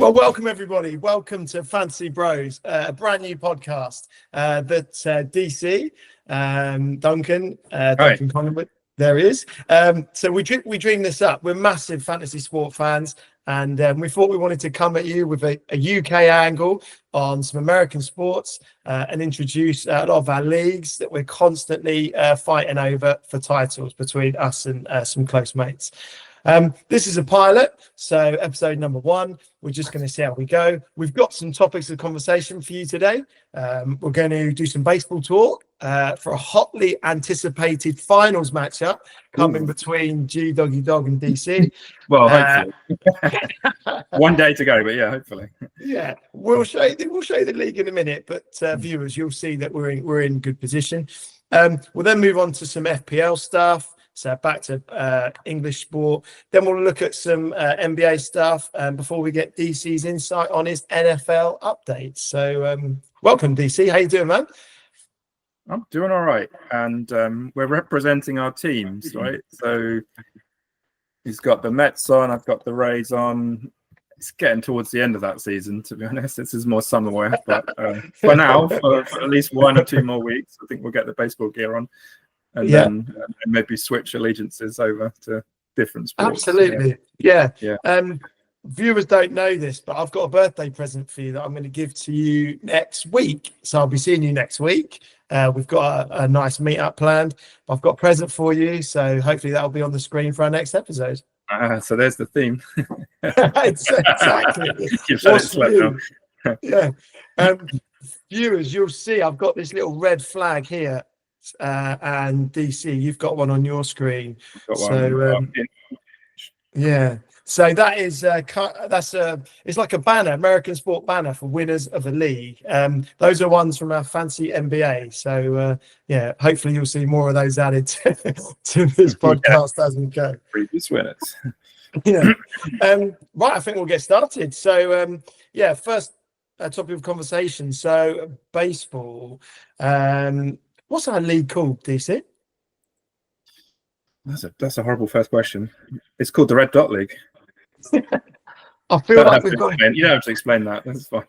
Well, welcome everybody. Welcome to Fantasy Bros, a brand new podcast that DC, Duncan Collingwood, there he is. So we dream this up. We're massive fantasy sport fans, and we thought we wanted to come at you with a UK angle on some American sports and introduce a lot of our leagues that we're constantly fighting over for titles between us and some close mates. This is a pilot, so episode number 1. We're just going to see how we go. We've got some topics of conversation for you today. We're going to do some baseball talk for a hotly anticipated finals matchup coming between G Doggy Dog and DC. Well, hopefully. One day to go, but yeah, hopefully. Yeah, we'll show you the league in a minute, but viewers, you'll see that we're in good position. We'll then move on to some FPL stuff. So back to English sport. Then we'll look at some NBA stuff before we get DC's insight on his NFL updates. So welcome, DC. How you doing, man? I'm doing all right. And we're representing our teams, right? So he's got the Mets on. I've got the Rays on. It's getting towards the end of that season, to be honest. This is more summer wear. But for now, for at least 1 or 2 more weeks, I think we'll get the baseball gear on. And then maybe switch allegiances over to different sports. Absolutely. Yeah. Viewers don't know this, but I've got a birthday present for you that I'm going to give to you next week. So I'll be seeing you next week. We've got a nice meetup planned. I've got a present for you. So hopefully that'll be on the screen for our next episode. So there's the theme. Exactly. Yeah. Viewers, you'll see I've got this little red flag here. And DC, you've got one on your screen. Yeah. So that is it's like a banner, American sport banner for winners of the league. Those are ones from our fancy NBA. So hopefully you'll see more of those added to this podcast as we go. Previous winners. Right, I think we'll get started. So first topic of conversation. So baseball. What's our league called, DC? That's a horrible first question. It's called the Red Dot League. I feel like we've got. You don't have to explain that. That's fine.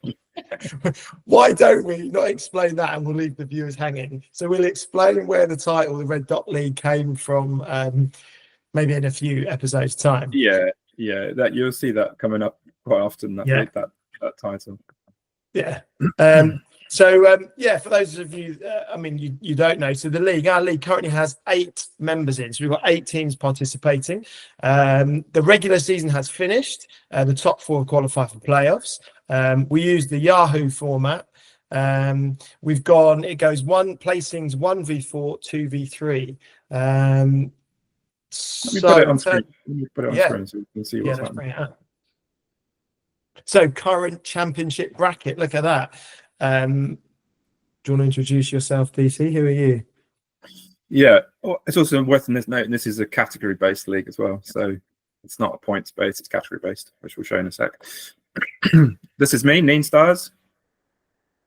Why don't we not explain that, and we'll leave the viewers hanging? So we'll explain where the title, the Red Dot League, came from. Maybe in a few episodes' time. Yeah. That you'll see that coming up quite often. That title. Yeah. So, for those of you, you don't know, so our league currently has 8 members in. So we've got 8 teams participating. The regular season has finished. The top 4 qualify for playoffs. We use the Yahoo format. It goes placings 1v4, 2v3 put it on screen. Put it on screen so you can see what's happening. So current championship bracket, look at that. Do you want to introduce yourself, DC? Who are you? Yeah, it's also worth noting this is a category-based league as well. So it's not a points-based, it's category-based, which we'll show in a sec. This is me, Neen Stars.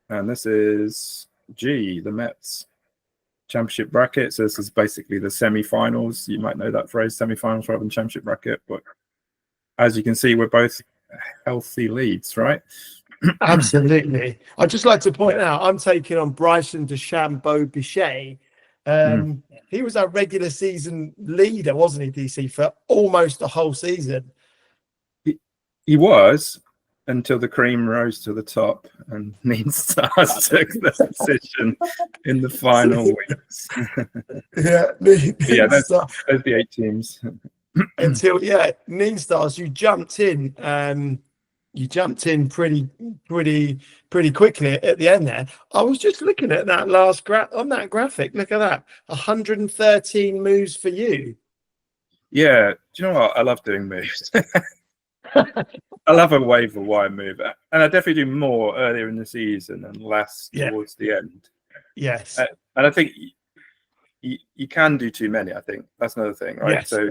And this is G, the Mets championship bracket. So this is basically the semi-finals. You might know that phrase, semi-finals rather than championship bracket. But as you can see, we're both healthy leads, right? Absolutely. I'd just like to point out, I'm taking on Bryson DeChambeau Bichet. He was our regular season leader, wasn't he, DC, for almost the whole season? He was, until the cream rose to the top and Neen Stars took the position in the final wins. There's the 8 teams. Until, Neen Stars, you jumped in. You jumped in pretty quickly at the end there. I was just looking at that last on that graphic. Look at that, 113 moves for you. Yeah, do you know what? I love doing moves. I love a waiver wire move, and I definitely do more earlier in the season and less towards the end. Yes, and I think you can do too many. I think that's another thing, right? Yes. So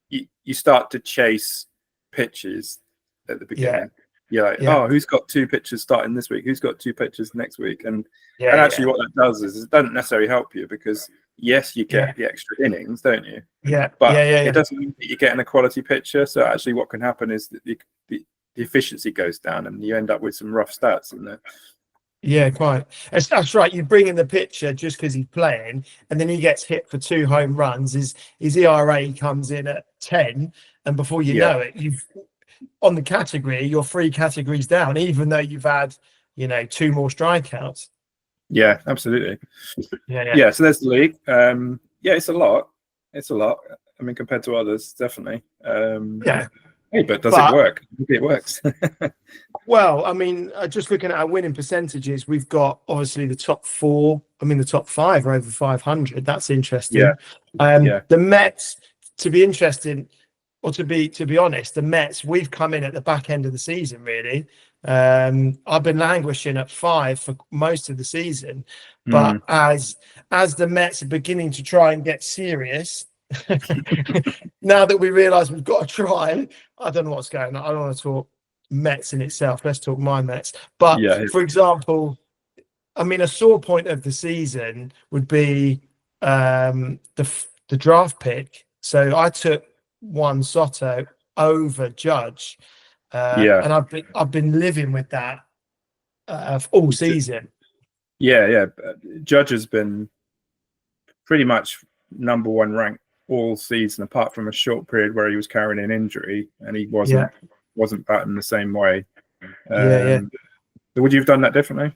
you start to chase pitches at the beginning. You're like, oh, who's got 2 pitchers starting this week? Who's got 2 pitchers next week? And actually what that does is it doesn't necessarily help you because, yes, you get the extra innings, don't you? Yeah. But it doesn't mean that you're getting a quality pitcher. So actually what can happen is that the efficiency goes down, and you end up with some rough stats in there. Yeah, quite. That's right. You bring in the pitcher just because he's playing, and then he gets hit for 2 home runs. His ERA comes in at 10, and before you know it, you've on the category, you're 3 categories down, even though you've had 2 more strikeouts. Yeah, absolutely. Yeah. So there's the league. It's a lot. I mean, compared to others, definitely. Hey, but does it work? It works. Well, I mean, just looking at our winning percentages, we've got obviously the top 4. I mean, the top 5 are over 500. That's interesting. The Mets, to be interesting, or to be honest, the Mets, we've come in at the back end of the season, really. I've been languishing at 5 for most of the season, but as the Mets are beginning to try and get serious, now that we realise we've got to try, I don't know what's going on. I don't want to talk Mets in itself. Let's talk my Mets. But for example, I mean, a sore point of the season would be the draft pick. So I took Juan Soto over Judge, and I've been living with that all season. Judge has been pretty much number 1 ranked all season, apart from a short period where he was carrying an injury and he wasn't batting the same way. Would you have done that differently?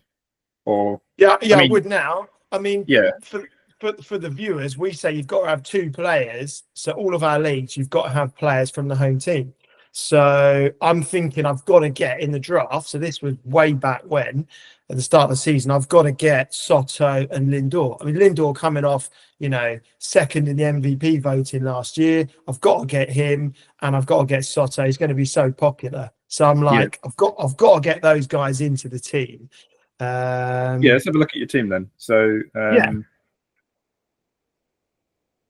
Or I would now. I mean, for the viewers, we say you've got to have 2 players. So all of our leagues, you've got to have players from the home team. So I'm thinking I've got to get in the draft. So this was way back when, at the start of the season, I've got to get Soto and Lindor. I mean, Lindor coming off, second in the MVP voting last year. I've got to get him, and I've got to get Soto. He's going to be so popular. So I'm like, I've got to get those guys into the team. Let's have a look at your team then. So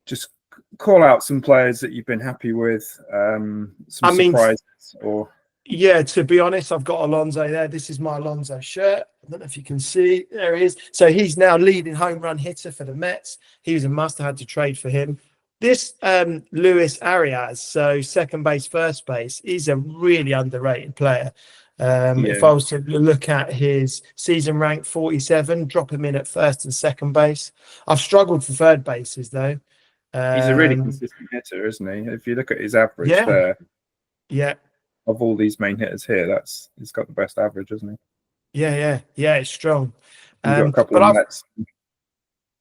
just call out some players that you've been happy with, some surprises. To be honest, I've got Alonso there. This is my Alonso shirt. I don't know if you can see. There he is. So he's now leading home run hitter for the Mets. He was a must. I had to trade for him. This Luis Arias, so second base, first base, he's a really underrated player. If I was to look at his season rank 47, drop him in at first and second base. I've struggled for third bases though. He's a really consistent hitter, isn't he? If you look at his average there, of all these main hitters here, he's got the best average, isn't he? Yeah, it's strong. You've got a couple of Mets.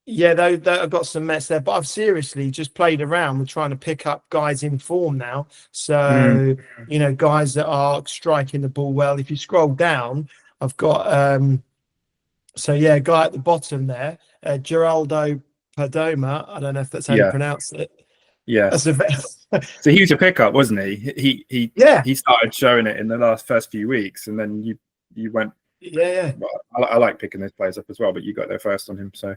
I've got some Mets there, but I've seriously just played around with trying to pick up guys in form now. So, guys that are striking the ball well. If you scroll down, I've got a guy at the bottom there, Geraldo Perdomo. I don't know if that's how you pronounce it. Yeah, that's so he was a pickup, wasn't he? He started showing it in the first few weeks, and then you went. Well, I like picking those players up as well, but you got there first on him, so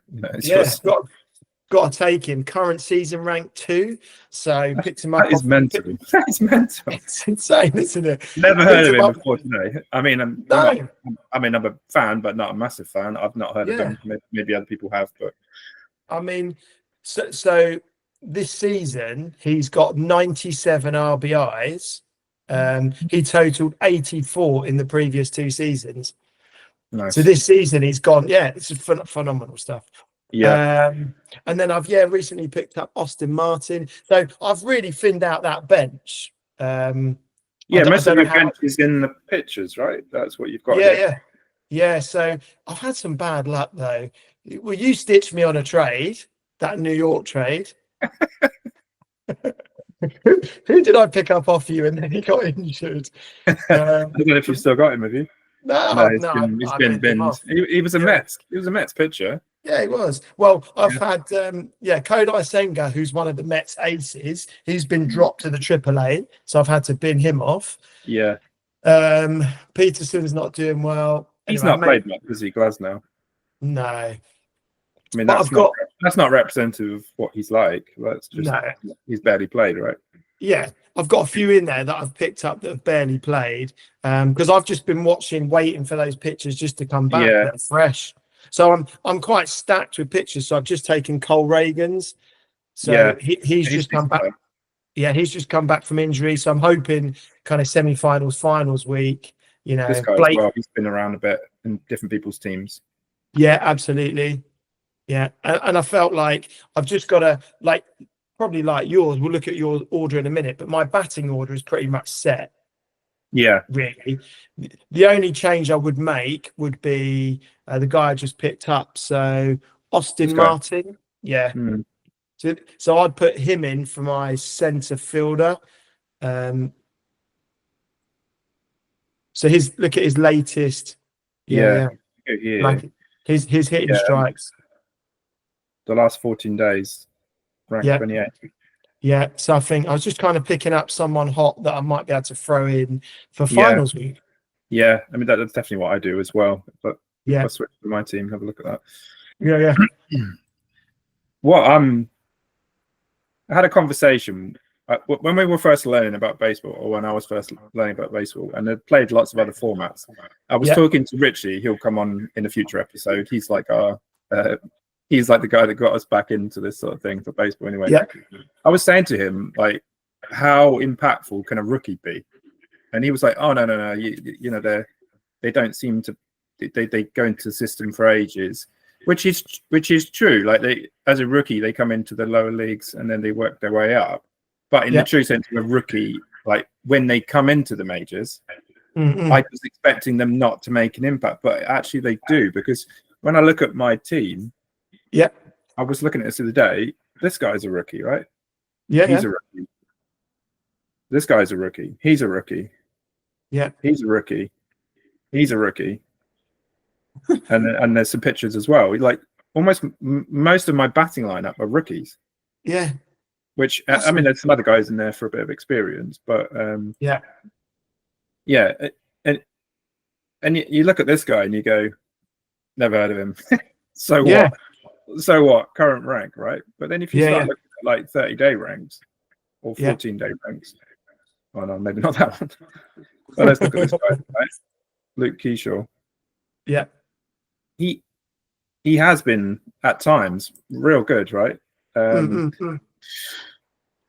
got to take him. Current season rank 2, so picked him up. That is mental. That is mental. It's insane, isn't it? Never heard of him before today. I mean, I'm a fan, but not a massive fan. I've not heard of him. Maybe other people have, but I mean, so this season he's got 97 RBIs. He totaled 84 in the previous 2 seasons. Nice. So this season he's gone. It's phenomenal stuff. And then I've recently picked up Austin Martin. So I've really thinned out that bench. Most of your bench is in the pitchers, right? That's what you've got. Yeah. So I've had some bad luck though. Well, you stitched me on a trade, that New York trade. Who did I pick up off you and then he got injured? I don't know if you've still got him, have you? No, he's been binned. He was a Mets. He was a Mets pitcher. Yeah, he was. Well, I've had Kodai Senga, who's one of the Mets aces. He's been dropped to the AAA, so I've had to bin him off. Yeah. Peterson's not doing well. He's not played much, is he, Glasnow? No. I mean, that's not representative of what he's like. That's just he's barely played, right? Yeah, I've got a few in there that I've picked up that have barely played because I've just been waiting for those pitchers just to come back. They're fresh. So I'm quite stacked with pitchers. So I've just taken Cole Reagans. So he's just come back. Yeah, he's just come back from injury, so I'm hoping kind of semi-finals, finals week. This guy Blake. as well. He's been around a bit in different people's teams. Yeah, absolutely. Yeah, and I felt like I've just got to probably like yours. We'll look at your order in a minute, but my batting order is pretty much set. Yeah, really. The only change I would make would be the guy I just picked up. So Austin Martin. Yeah. Mm. So I'd put him in for my centre fielder. So look at his latest. Yeah. Like his hitting strikes. The last 14 days, ranked 28. Yeah, so I think I was just kind of picking up someone hot that I might be able to throw in for finals week. Yeah, I mean that's definitely what I do as well. But yeah, if I switch to my team, have a look at that. Yeah. Well, I had a conversation when we were first learning about baseball, or when I was first learning about baseball, and I played lots of other formats. I was talking to Richie. He'll come on in a future episode. He's like our he's like the guy that got us back into this sort of thing for baseball anyway. Yeah. I was saying to him, like, how impactful can a rookie be? And he was like, oh, no. You know, they don't seem to, they go into the system for ages, which is true. Like as a rookie, they come into the lower leagues and then they work their way up. But in the true sense of a rookie, like when they come into the majors, I was expecting them not to make an impact, but actually they do, because when I look at my team, I was looking at this the other day. This guy's a rookie, right? He's a rookie. This guy's a rookie. He's a rookie. Yeah. He's a rookie. He's a rookie. and there's some pictures as well. Like almost most of my batting lineup are rookies. Yeah. Which I mean, there's some other guys in there for a bit of experience, but and you look at this guy and you go, never heard of him. So what? So what? Current rank, right? But then if you start looking at like 30-day ranks or 14-day ranks, oh no, maybe not that one. But let's look at this guy, right? Luke Keyshaw. Yeah, he has been at times real good, right?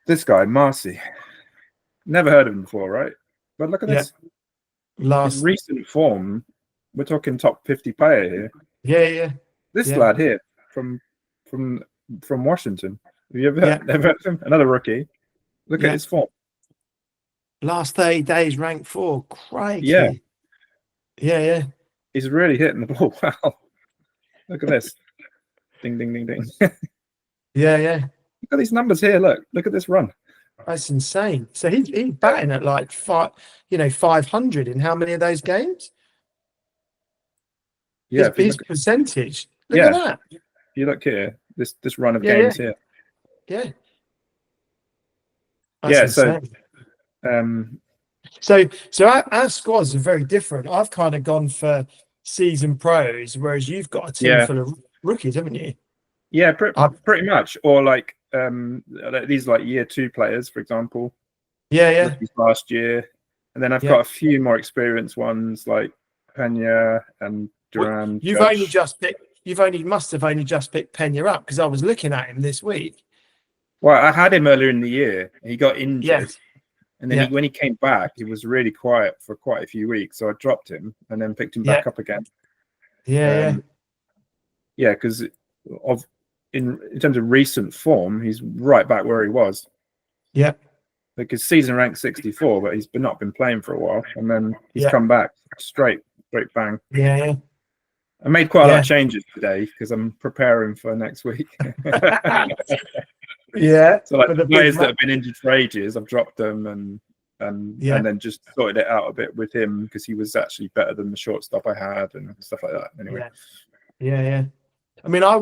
This guy, Marcy, never heard of him before, right? But look at this. His recent form. We're talking top 50 player here. Yeah. This lad here from Washington. Have you ever heard of him? Another rookie. Look at his form. Last 30 days, rank 4. Crikey. Yeah. He's really hitting the ball well. Look at this. Ding, ding, ding, ding. Yeah. Look at these numbers here. Look at this run. That's insane. So he's batting at like 500 in how many of those games? Yeah, his percentage. Look at that. If you look here, this run of games here. Yeah. That's insane. So our squads are very different. I've kind of gone for seasoned pros, whereas you've got a team full of rookies, haven't you? Yeah, pretty much. Or like these like year 2 players, for example. Yeah. Last year, and then I've got a few more experienced ones like Pena and Duran. You've must have only just picked Pena up, because I was looking at him this week. Well, I had him earlier in the year. He got injured. Yes. And then when he came back, he was really quiet for quite a few weeks. So I dropped him and then picked him back up again. Yeah, because in terms of recent form, he's right back where he was. Yeah. Like his season ranked 64, but he's not been playing for a while. And then he's come back straight bang. Yeah. I made quite a lot of changes today because I'm preparing for next week. So like the players that have been injured for ages, I've dropped them and then just sorted it out a bit with him, because he was actually better than the shortstop I had and stuff like that. Anyway. Yeah. I mean, I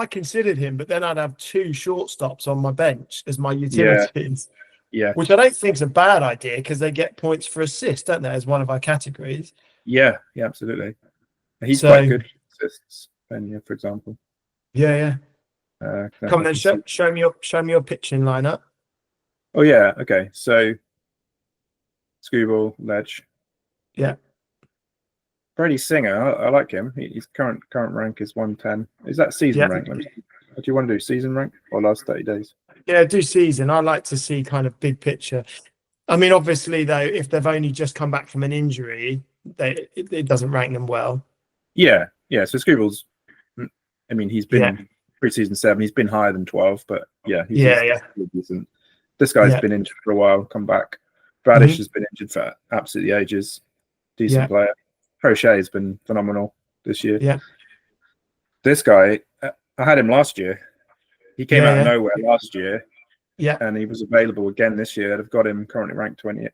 considered him, but then I'd have 2 shortstops on my bench as my utilities. Yeah. Which I don't think is a bad idea, because they get points for assist, don't they, as one of our categories? Yeah, absolutely. He's quite good for assists, Pena, for example. Yeah. Come on then, show me your pitching lineup. Oh yeah, okay. So Skubal, Ledge. Yeah. Brady Singer, I like him. His current rank is 110. Is that season rank? What do you want to do? Season rank or last 30 days? Yeah, do season. I like to see kind of big picture. I mean, obviously, though, if they've only just come back from an injury, it doesn't rank them well. Yeah, yeah. So Scribbles, I mean, he's Yeah, been pre-season 7. He's been higher than 12, but yeah, yeah. decent. This guy's been injured for a while. Come back. Bradish has been injured for absolutely ages. Decent player. Crochet has been phenomenal this year. Yeah. This guy, I had him last year. He came out of nowhere last year. Yeah. And he was available again this year. I've got him currently ranked 20th.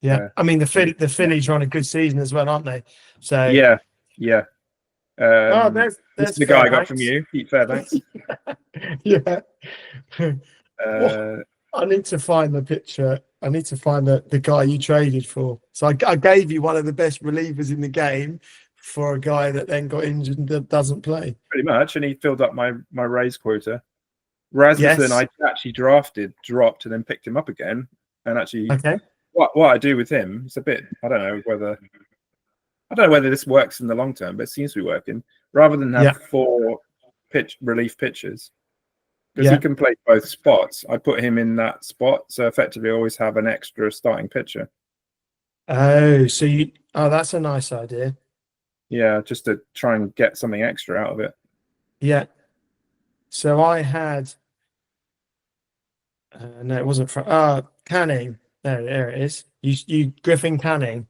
Yeah. I mean, the Phillies are on a good season as well, aren't they? So yeah. There's this is the guy I got from you, Pete Fairbanks. Yeah. I need to find the picture. I need to find the guy you traded for. So I gave you one of the best relievers in the game for a guy that then got injured and doesn't play. Pretty much, and he filled up my Rays quota. Rasmussen, I actually dropped, and then picked him up again. And actually, what I do with him is a bit. I don't know whether this works in the long term, but it seems to be working. Rather than have 4 relief pitchers, because he can play both spots, I put him in that spot, so effectively I always have an extra starting pitcher. Oh, so that's a nice idea. Yeah, just to try and get something extra out of it. Yeah. So I had. No, it wasn't from Canning. There it is. You Griffin Canning.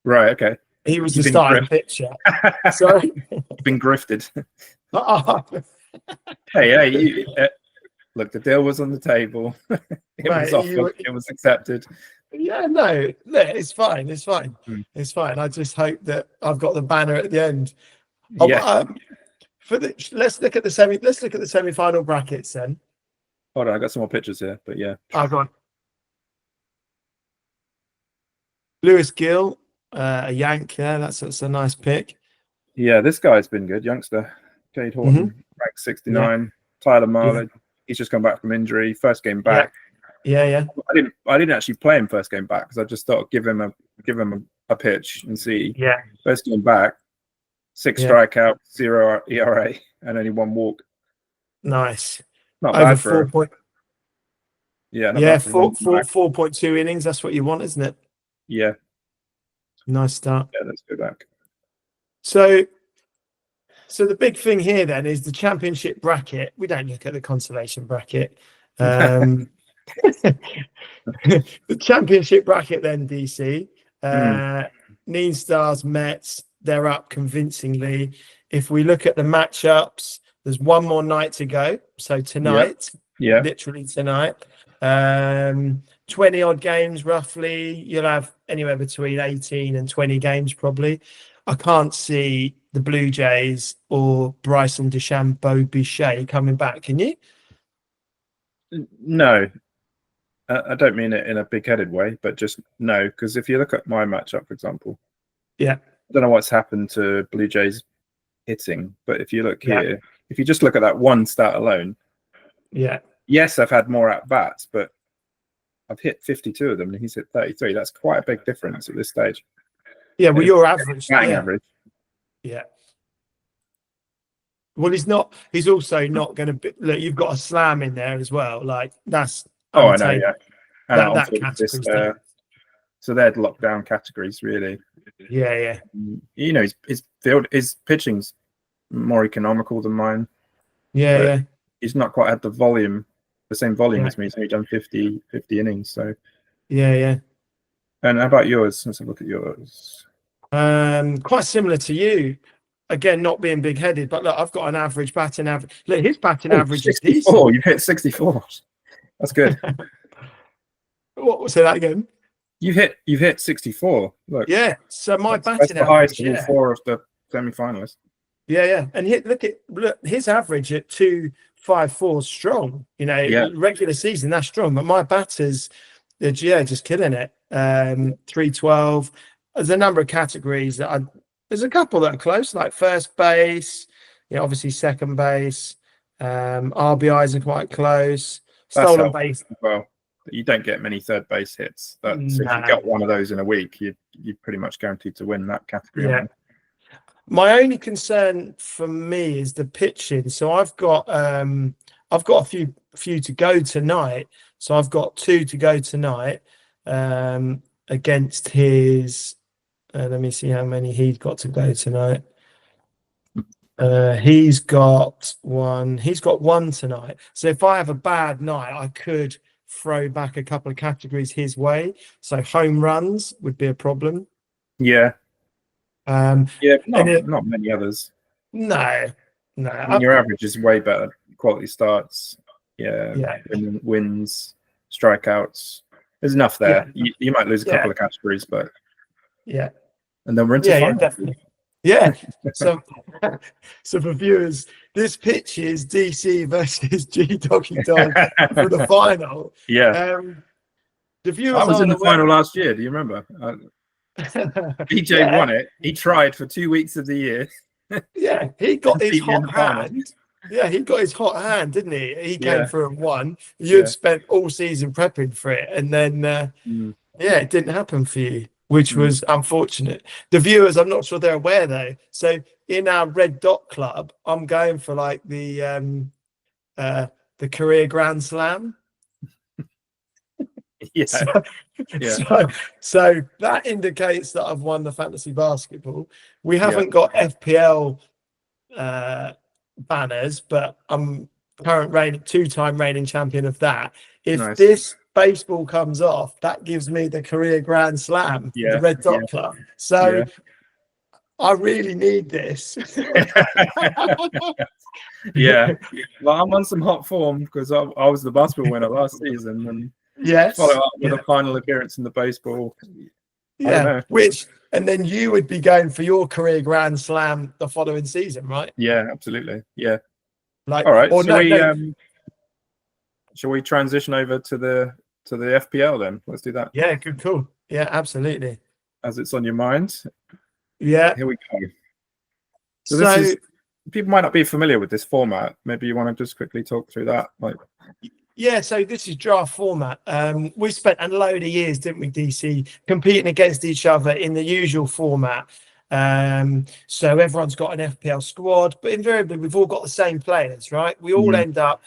Right. Okay. He was the starting pitcher. Sorry, been grifted. Hey, look, the deal was on the table. It was offered. It was accepted. Yeah, no, it's fine. It's fine. It's fine. I just hope that I've got the banner at the end. Yeah. Let's look at the semi-final brackets then. Hold on, I got some more pictures here, but yeah. I've got Lewis Gill, a Yank. Yeah, that's a nice pick. Yeah, this guy's been good, youngster. Cade Horton, ranked 69. Yeah. Tyler Marlowe, he's just come back from injury. First game back. Yeah. I didn't actually play him first game back because I just thought give him a pitch and see. Yeah. First game back, 6 strikeouts, 0 ERA, and only 1 walk. Nice. Not bad for 4 4.2 innings. That's what you want, isn't it? Yeah. Nice start. Yeah, let's go back. So the big thing here then is the championship bracket. We don't look at the consolation bracket. The championship bracket then, DC. Neen Stars, Mets, they're up convincingly. If we look at the matchups, there's one more night to go. So tonight, literally tonight, 20 odd games roughly. You'll have anywhere between 18 and 20 games probably. I can't see the Blue Jays or Bryson DeChambeau Bichette coming back. Can you? No. I don't mean it in a big-headed way, but just no. Because if you look at my matchup, for example, I don't know what's happened to Blue Jays hitting, but if you look here, if you just look at that one stat alone, yes, I've had more at bats, but I've hit 52 of them, and he's hit 33. That's quite a big difference at this stage. Yeah, well, your average, average. Yeah. Well, he's also not going to be. Look, you've got a slam in there as well. Like that's. I know. Yeah. And that category. So they're lockdown categories, really. Yeah. You know, his pitching's more economical than mine. Yeah. He's not quite had the same volume as me. So he's done 50 innings. So. Yeah. And how about yours? Let's have a look at yours. Quite similar to you. Again, not being big-headed, but look, I've got an average batting average. Look, his batting average is decent. You've hit 64. That's good. What? Say that again. You've hit 64. Look. Yeah. So my batting average. That's the highest of 4 of the semi-finalists. Yeah. And look, his average at 2.54 is strong. You know, regular season that's strong, but my batters, they're just killing it. 312. There's a number of categories there's a couple that are close, like first base, obviously second base, RBIs are quite close. Stolen base. Well, you don't get many third base hits. So if you got one of those in a week, you're pretty much guaranteed to win that category. Yeah. My only concern for me is the pitching. So I've got I've got a few to go tonight. So I've got 2 to go tonight against his. Let me see how many he's got to go tonight. He's got one. He's got 1 tonight. So if I have a bad night, I could throw back a couple of categories his way. So home runs would be a problem. Yeah. Yeah. And Not many others. No. I mean, your average is way better. Quality starts. Yeah. Wins, strikeouts. There's enough there. You might lose a couple of categories, but yeah. And then we're into final. Definitely. Yeah. So for viewers, this pitch is DC versus G Doggy Dog for the final. Yeah. The viewers. I was in the final last year. Do you remember? BJ won it. He tried for 2 weeks of the year. Yeah, he got his hot hand. Yeah, he got his hot hand, didn't he? He came through and won. You'd spent all season prepping for it, and then it didn't happen for you, which was unfortunate. The viewers, I'm not sure they're aware though. So in our Red Dot Club, I'm going for like the career Grand Slam. So that indicates that I've won the fantasy basketball. We haven't got FPL banners, but I'm current 2-time reigning champion of that. If this baseball comes off, that gives me the career Grand Slam, the Red Dot Club. So I really need this. Well, I'm on some hot form because I was the basketball winner last season, and follow up with a final appearance in the baseball. And then you would be going for your career Grand Slam the following season, right? Yeah, absolutely. Yeah. All right. Shall we transition over to the FPL then? Let's do that. Yeah, good call. Yeah, absolutely. As it's on your mind. Yeah. Here we go. So this is, people might not be familiar with this format. Maybe you want to just quickly talk through that. Yeah, so this is draft format. We spent a load of years, didn't we, DC, competing against each other in the usual format. So everyone's got an FPL squad, but invariably we've all got the same players, right? We all end up.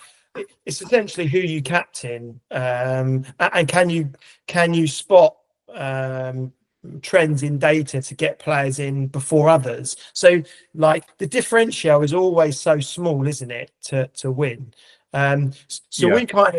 It's essentially who you captain, and can you spot trends in data to get players in before others. So like the differential is always so small, isn't it, to win. We kind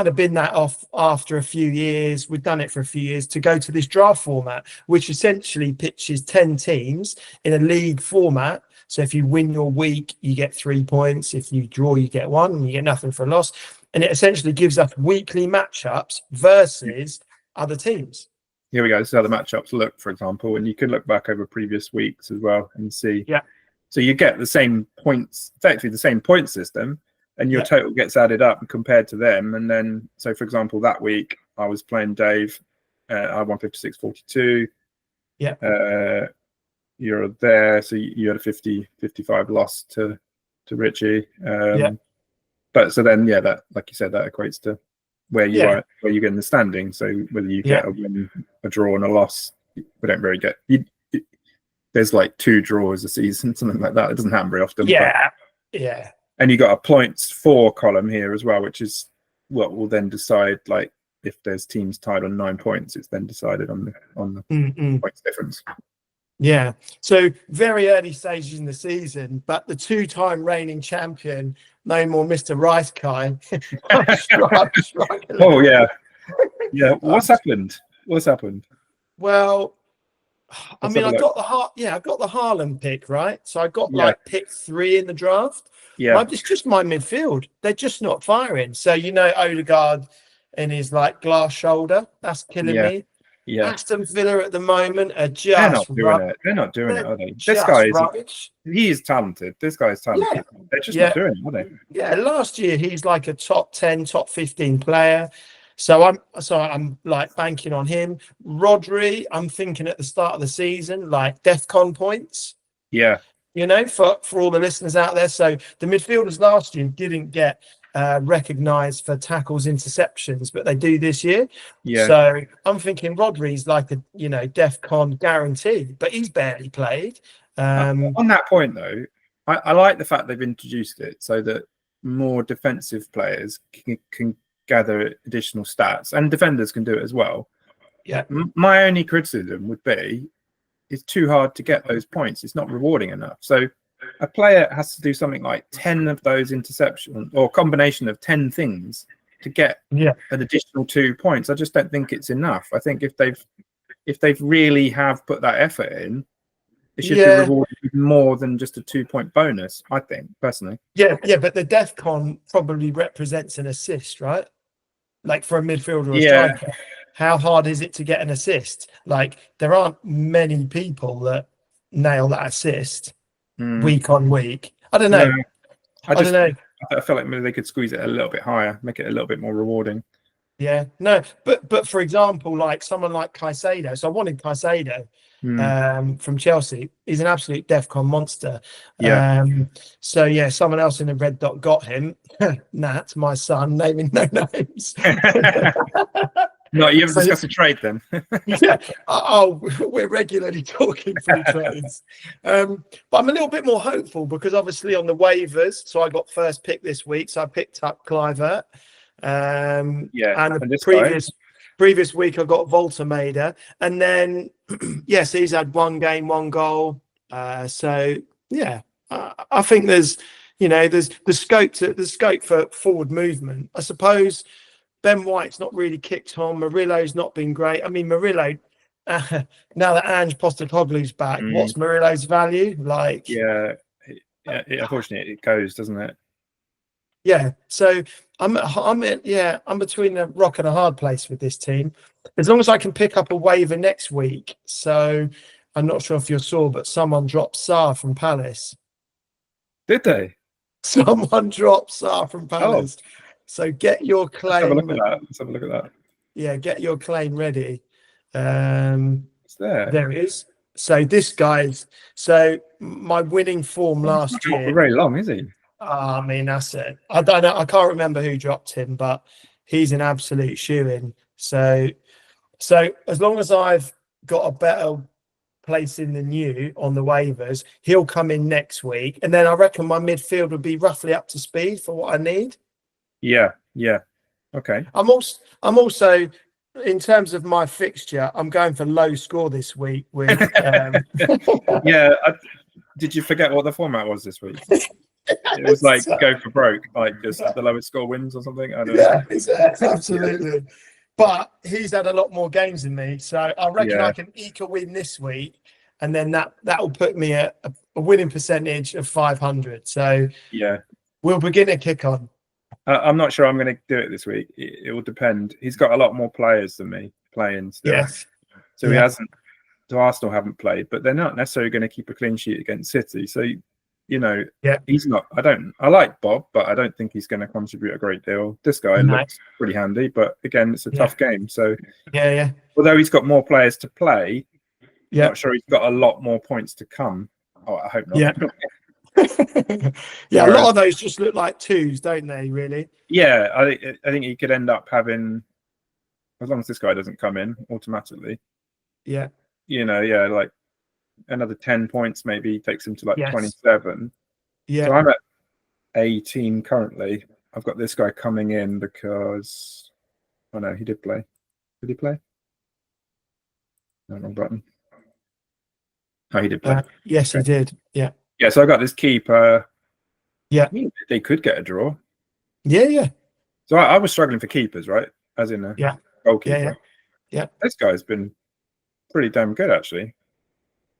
of bin that off after a few years. We've done it for a few years to go to this draft format, which essentially pitches 10 teams in a league format. So if you win your week, you get 3 points. If you draw, you get 1, and you get nothing for a loss. And it essentially gives us weekly matchups versus other teams. Here we go. This is how the matchups look, for example, and you can look back over previous weeks as well and see. Yeah. So you get the same points, effectively the same point system, and your total gets added up compared to them. And then, so for example, that week I was playing Dave. I won 56-42. Yeah. You're there, so you had a 50-55 loss to Richie. But so then, that, like you said, that equates to where you are, where you get in the standing. So whether you get a win, a draw, and a loss, we don't really get. There's like 2 draws a season, something like that. It doesn't happen very often. Yeah. And you got a points for column here as well, which is what will then decide, like, if there's teams tied on 9 points, it's then decided on the points difference. Yeah. So very early stages in the season, but the 2-time reigning champion, no more Mr. Rice Kai. Oh yeah. Yeah. What's happened? Well, I got the Haaland pick, right? So I got pick 3 in the draft. Yeah. It's just my midfield. They're just not firing. So Odegaard and his glass shoulder, that's killing me. Yeah. Aston Villa at the moment are just They're not doing it, are they? This guy is talented. This guy is talented. Yeah. They're just not doing it, are they? Yeah, last year he's like a top 10, top 15 player. So I'm like banking on him. Rodri, I'm thinking at the start of the season, like DEFCON points. Yeah. For all the listeners out there. So the midfielders last year didn't get recognized for tackles, interceptions, but they do this year. Yeah. So I'm thinking Rodri's like a DEFCON guarantee, but he's barely played. On that point though, I like the fact they've introduced it so that more defensive players can gather additional stats, and defenders can do it as well. Yeah. My only criticism would be it's too hard to get those points. It's not rewarding enough. So a player has to do something like 10 of those interceptions or combination of 10 things to get an additional 2 points. I just don't think it's enough. I think if they've really have put that effort in, it should be rewarded with more than just a 2-point bonus, I think, personally. Yeah, but the DEFCON probably represents an assist, right? Like for a midfielder or striker. How hard is it to get an assist? Like there aren't many people that nail that assist week on week. I don't know. No, I don't know. I feel like maybe they could squeeze it a little bit higher, make it a little bit more rewarding. Yeah, no, but for example, like someone like Caicedo. So I wanted Caicedo from Chelsea. He's an absolute DEFCON monster. Yeah. So yeah, someone else in the red dot got him. Nat, my son, naming no names. No, you haven't discussed a trade then. Yeah. Oh, we're regularly talking free trades. But I'm a little bit more hopeful because obviously on the waivers, so I got first pick this week. So I picked up Kluivert. And the previous week I got Voltermader, and then yes, he's had 1 game, 1 goal. So yeah, I think there's the scope for forward movement. I suppose Ben White's not really kicked on. Murillo's not been great. I mean, Murillo. Now that Ange Postecoglou's back, what's Murillo's value? Like, unfortunately, it goes, doesn't it? Yeah, so I'm between a rock and a hard place with this team. As long as I can pick up a waiver next week. So I'm not sure if you saw, but someone dropped Sarr from Palace. Did they? Someone dropped Sarr from Palace. Oh. So get your claim. Let's have a look at that. Yeah, get your claim ready. It's there. There it is. So this guy's my winning form last year. Very long, is he? I mean, that's it. I don't know. I can't remember who dropped him, but he's an absolute shoo-in. So as long as I've got a better placing than you on the waivers, he'll come in next week, and then I reckon my midfield will be roughly up to speed for what I need. Yeah. Okay. I'm also in terms of my fixture, I'm going for low score this week with. Did you forget what the format was this week? It was like go for broke, like just the lowest score wins or something. I don't know. Absolutely. But he's had a lot more games than me, so I reckon I can eke a win this week, and then that will put me at a winning percentage of 500. So we'll begin to kick on. I'm not sure I'm going to do it this week. It will depend. He's got a lot more players than me playing still. Yes. So he hasn't. So Arsenal haven't played, but they're not necessarily going to keep a clean sheet against City. So. He's not. I like Bob, but I don't think he's going to contribute a great deal. This guy looks pretty handy, but again, it's a tough game. So although he's got more players to play, I'm not sure he's got a lot more points to come. Oh, I hope not. A lot of those just look like 2s, don't they? Really? Yeah, I think he could end up having, as long as this guy doesn't come in automatically. Yeah. Like. Another 10 points maybe takes him to 27. Yeah. So I'm at 18 currently. I've got this guy coming in because he did play. Did he play? No, wrong button. Oh, he did play. Yes, he did. Yeah. Yeah, so I got this keeper. Yeah. They could get a draw. Yeah. So I was struggling for keepers, right? As in a goalkeeper. Yeah. This guy's been pretty damn good actually.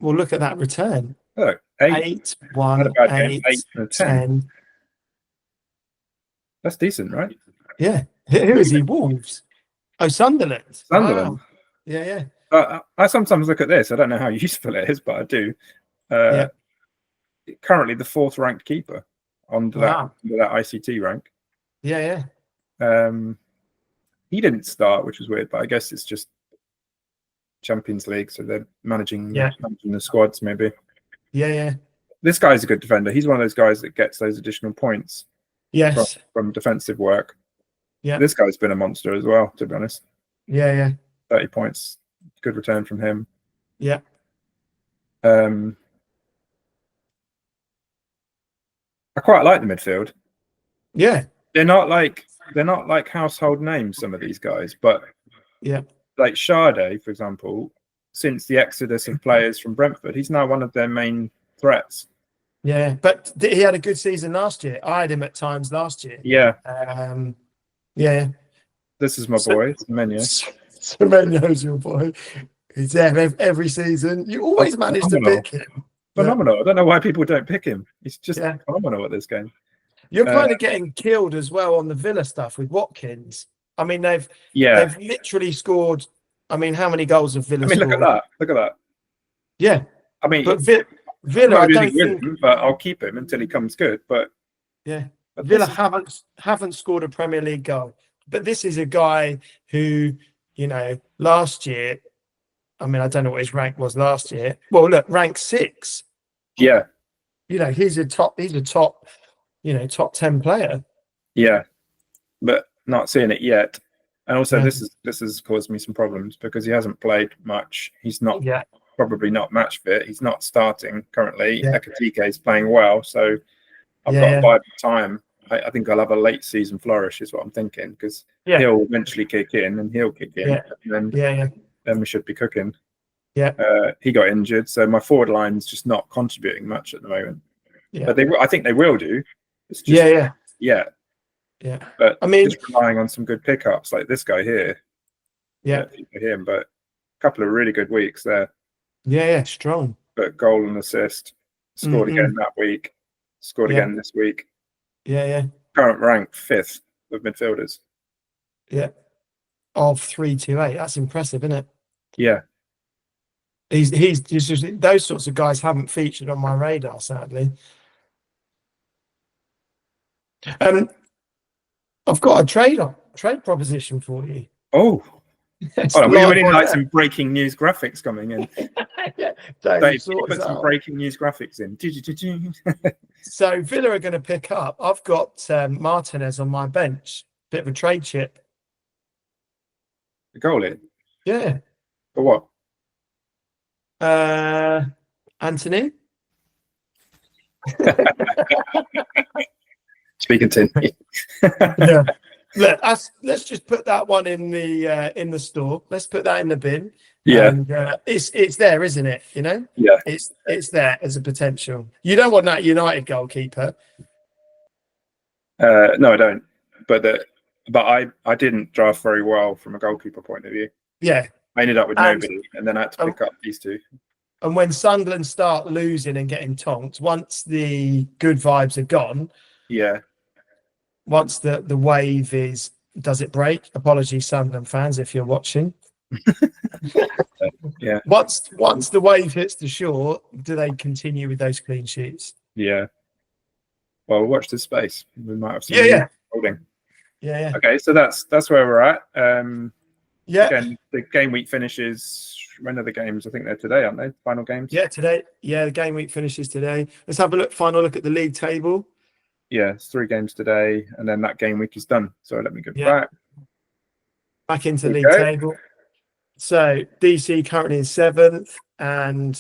Well, look at that return. Look, 8, 1, 8, 10. That's decent, right? Yeah. Who is he? Wolves. Oh, Sunderland. Wow. Yeah. I sometimes look at this. I don't know how useful it is, but I do. Currently, the 4th ranked keeper on that ICT rank. Yeah. He didn't start, which was weird, but I guess it's just Champions League, so they're managing the squads maybe. Yeah. This guy's a good defender. He's one of those guys that gets those additional points. Yes. From defensive work. Yeah. This guy's been a monster as well, to be honest. Yeah. 30 points. Good return from him. Yeah. I quite like the midfield. Yeah, they're not like household names. Some of these guys, but yeah, like Sade, for example, since the exodus of players from Brentford, he's now one of their main threats. yeah. But he had a good season last year. I had him at times last year. Yeah, Yeah. this is my boy, Semenyo. Semenyo's your boy. He's there every season. You always manage to pick him. Phenomenal. I don't know why people don't pick him. He's just phenomenal at this game. You're kind of getting killed as well on the Villa stuff with Watkins. I mean, they've literally scored. I mean, how many goals have Villa scored? Look at that. Look at that. Yeah. I mean, but Villa, I don't think. But I'll keep him until he comes good. But yeah, Villa haven't scored a Premier League goal. But this is a guy who, last year. I mean, I don't know what his rank was last year. Well, look, rank 6. Yeah. He's a top, top 10 player. Yeah. But not seeing it yet. And also this has caused me some problems because he hasn't played much. He's not probably not match fit. He's not starting currently. Ekitike is playing well. So I've got to bide my time. I think I'll have a late season flourish is what I'm thinking because he'll eventually kick in and he'll kick in. And then we should be cooking. Yeah. He got injured, so my forward line's just not contributing much at the moment. Yeah. But I think they will do. It's just, yeah. But I mean, just relying on some good pickups like this guy here. Yeah. For him, but a couple of really good weeks there. Yeah, strong. But goal and assist. Scored again that week. Scored again this week. Yeah. Current rank 5th of midfielders. Yeah. Of 328. That's impressive, isn't it? Yeah. He's just those sorts of guys haven't featured on my radar, sadly. I've got a trade proposition for you. Oh, we really like some breaking news graphics coming in. Dave, put some breaking news graphics in. So Villa are going to pick up. I've got Martinez on my bench. Bit of a trade chip. The goal in? Yeah. For what? Anthony. Speaking to Yeah. Look, let's just put that one in the store. Let's put that in the bin. Yeah. And, it's there, isn't it? Yeah. It's there as a potential. You don't want that United goalkeeper. No, I don't. But I didn't draft very well from a goalkeeper point of view. Yeah. I ended up with nobody, and then I had to pick up these two. And when Sunderland start losing and getting tonked, once the good vibes are gone, once the wave does it break? Apologies, Sunderland fans, if you're watching. Yeah. Once the wave hits the shore, do they continue with those clean sheets? Yeah. Well, watch this space. We might have some holding. Yeah. Okay, so that's where we're at. Again, the game week finishes. When are the games? I think they're today, aren't they? Final games? Yeah, today. Yeah, the game week finishes today. Let's have a final look at the league table. Yeah, it's 3 games today, and then that game week is done. So let me go back into the league table. So DC currently in 7th, and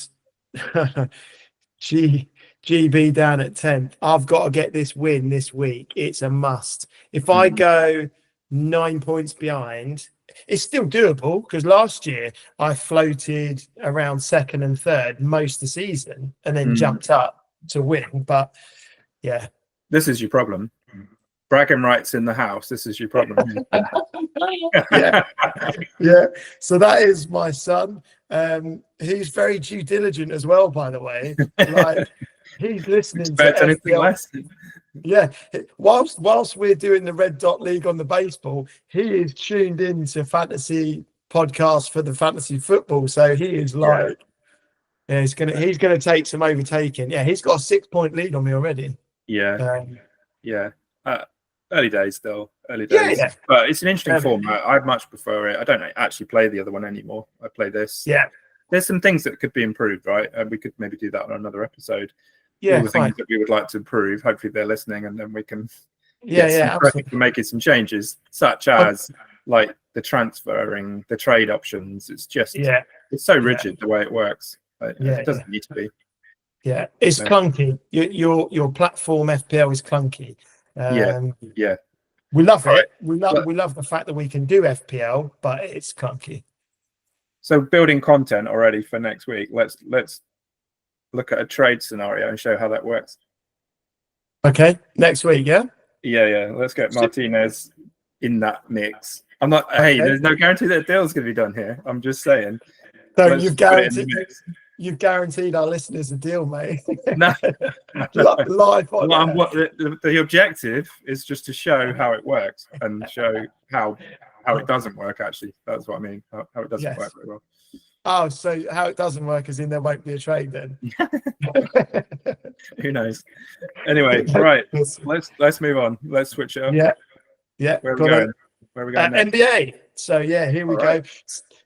GB down at 10th. I've got to get this win this week. It's a must. If I go 9 points behind, it's still doable because last year I floated around 2nd and 3rd most of the season and then jumped up to win. But yeah. This is your problem. Bragging rights in the house. This is your problem. Yeah. So that is my son. He's very due diligent as well, by the way. Like he's listening to anything less. Yeah. Whilst we're doing the Red Dot League on the baseball, he is tuned into fantasy podcasts for the fantasy football. So he is like, he's gonna take some overtaking. Yeah, he's got a 6-point lead on me already. Yeah. Early days still. Early days. Yeah. But it's an interesting format. I'd much prefer it. I don't actually play the other one anymore. I play this. Yeah. There's some things that could be improved, right? We could maybe do that on another episode. Yeah. All the things that we would like to improve. Hopefully they're listening, and then we can making some changes, such as like the transferring, the trade options. It's just it's so rigid the way it works. It doesn't need to be. Yeah, it's clunky. Your platform FPL is clunky. Yeah. We love All it. right. We love the fact that we can do FPL, but it's clunky. So building content already for next week. Let's look at a trade scenario and show how that works. Okay, next week, yeah. Yeah. Let's get Martinez in that mix. I'm not. Okay. Hey, there's no guarantee that a deal's going to be done here. I'm just saying. So you've guaranteed our listeners a deal, mate. No. Live on the objective is just to show how it works and show how it doesn't work. Actually, that's what I mean. How it doesn't work very well. Oh, so how it doesn't work is in there won't be a trade then. Who knows? Anyway, right. Let's move on. Let's switch it up. Yeah. Where are we going? Where are we going next? NBA. So yeah, here we go.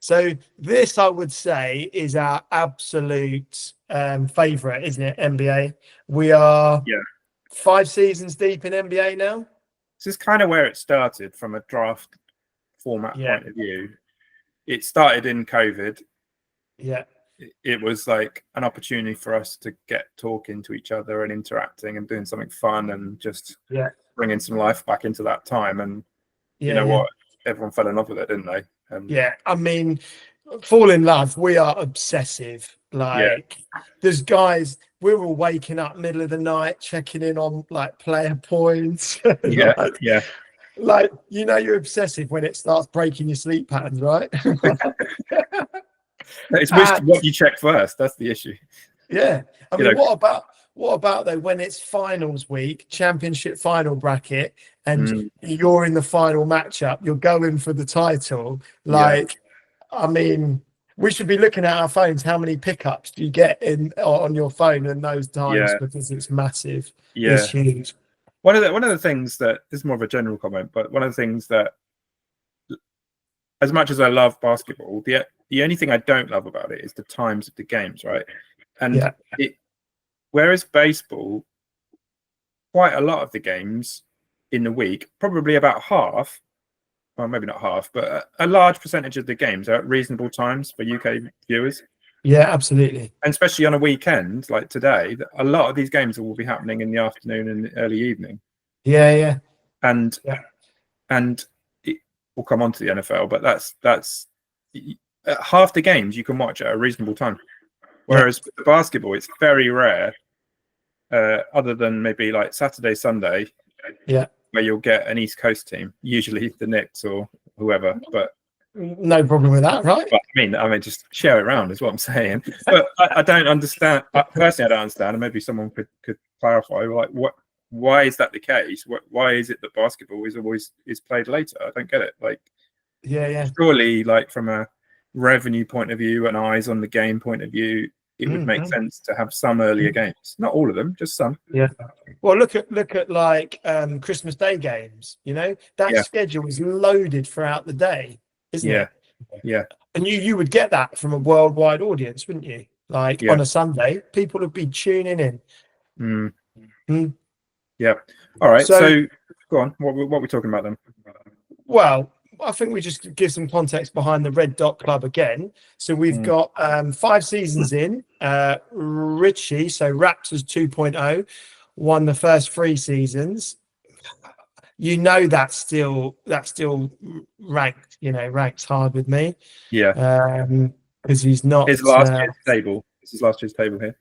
So this, I would say, is our absolute favorite, isn't it? NBA. We are 5 seasons deep in NBA now. This is kind of where it started from a draft format point of view. It started in COVID. Yeah. It was like an opportunity for us to get talking to each other and interacting and doing something fun and just bringing some life back into that time. And you know what? Everyone fell in love with it, didn't they? I mean, fall in love. We are obsessive. Like, there's guys, we're all waking up middle of the night, checking in on like player points. Like, you know, you're obsessive when it starts breaking your sleep patterns, right? It's what you check first. That's the issue. Yeah. I mean, what about though when it's finals week, championship final bracket, and you're in the final matchup, you're going for the title? Like, I mean, we should be looking at our phones. How many pickups do you get on your phone in those times? Because it's massive. It's huge. One of the things that this is more of a general comment, but one of the things that, as much as I love basketball, the only thing I don't love about it is the times of the games, right? And whereas baseball, quite a lot of the games in the week, probably about half, well, maybe not half, but a large percentage of the games are at reasonable times for UK viewers. Yeah, absolutely. And especially on a weekend like today, a lot of these games will be happening in the afternoon and the early evening. Yeah. And we'll come on to the NFL, but that's half the games you can watch at a reasonable time. Whereas with the basketball, it's very rare, other than maybe like Saturday, Sunday, where you'll get an East Coast team, usually the Knicks or whoever. But no problem with that, right? But I mean, just share it around is what I'm saying. But I don't understand. Personally, I don't understand, and maybe someone could clarify. Like, why is that the case? Why is it that basketball is played later? I don't get it. Like, surely, like from a revenue point of view and eyes on the game point of view, it would make sense to have some earlier games. Not all of them, just some. Yeah. Well, look at like Christmas Day games. You know, that schedule is loaded throughout the day, isn't it? Yeah. And you would get that from a worldwide audience, wouldn't you? Like on a Sunday, people would be tuning in. Yeah. All right. So go on. What are we talking about then? Well, I think we just give some context behind the Red Dot Club again. So we've got 5 seasons in. Richie, so Raptors 2.0, won the first 3 seasons. You know that's still ranked. You know, ranks hard with me. Yeah. Because he's not his last year's table. This is last year's table here.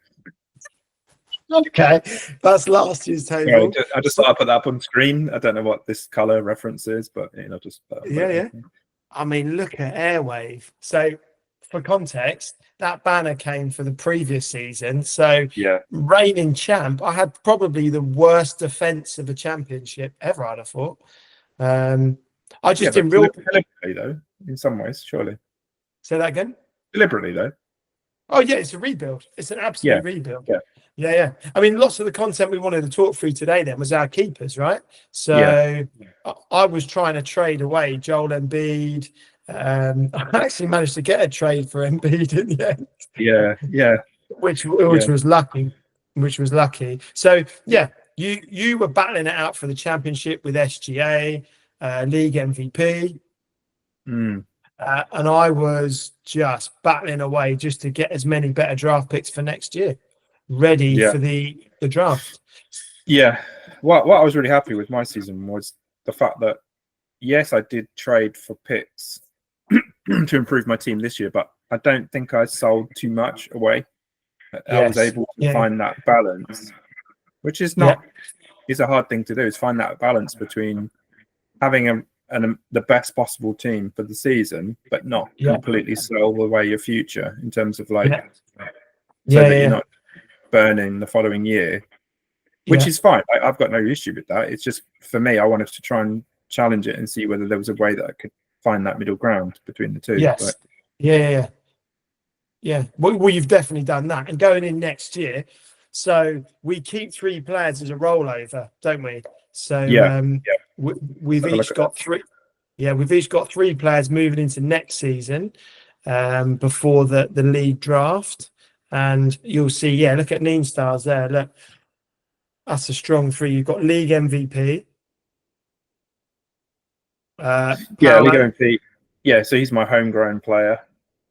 Okay, that's last year's table. Yeah, I just thought I'd put that up on screen. I don't know what this color reference is, but just I mean, look at Airwave. So, for context, that banner came for the previous season. So, reigning champ. I had probably the worst defense of a championship ever. I'd have thought. I just didn't realize deliberately though. In some ways, surely. Say that again. Deliberately though. Oh yeah, it's a rebuild. It's an absolute rebuild. Yeah. I mean, lots of the content we wanted to talk through today then was our keepers, right? So I was trying to trade away Joel Embiid. I actually managed to get a trade for Embiid in the end. Yeah. Which was lucky. So you were battling it out for the championship with SGA, league MVP. And I was just battling away just to get as many better draft picks for next year, ready for the draft. Yeah, what I was really happy with my season was the fact that yes, I did trade for picks to improve my team this year, but I don't think I sold too much away. I was able to find that balance, which is not is a hard thing to do. Is find that balance between having the best possible team for the season, but not completely sell away your future in terms of like you're not burning the following year, which is fine. I've got no issue with that. It's just for me, I wanted to try and challenge it and see whether there was a way that I could find that middle ground between the two. Yes. But... Yeah. Well, you've definitely done that. And going in next year, so we keep 3 players as a rollover, don't we? So we've each got 3. Yeah, we've each got 3 players moving into next season before the league draft. And you'll see, look at Neen Stars there. Look, that's a strong 3. You've got league MVP. League MVP. Yeah, so he's my homegrown player.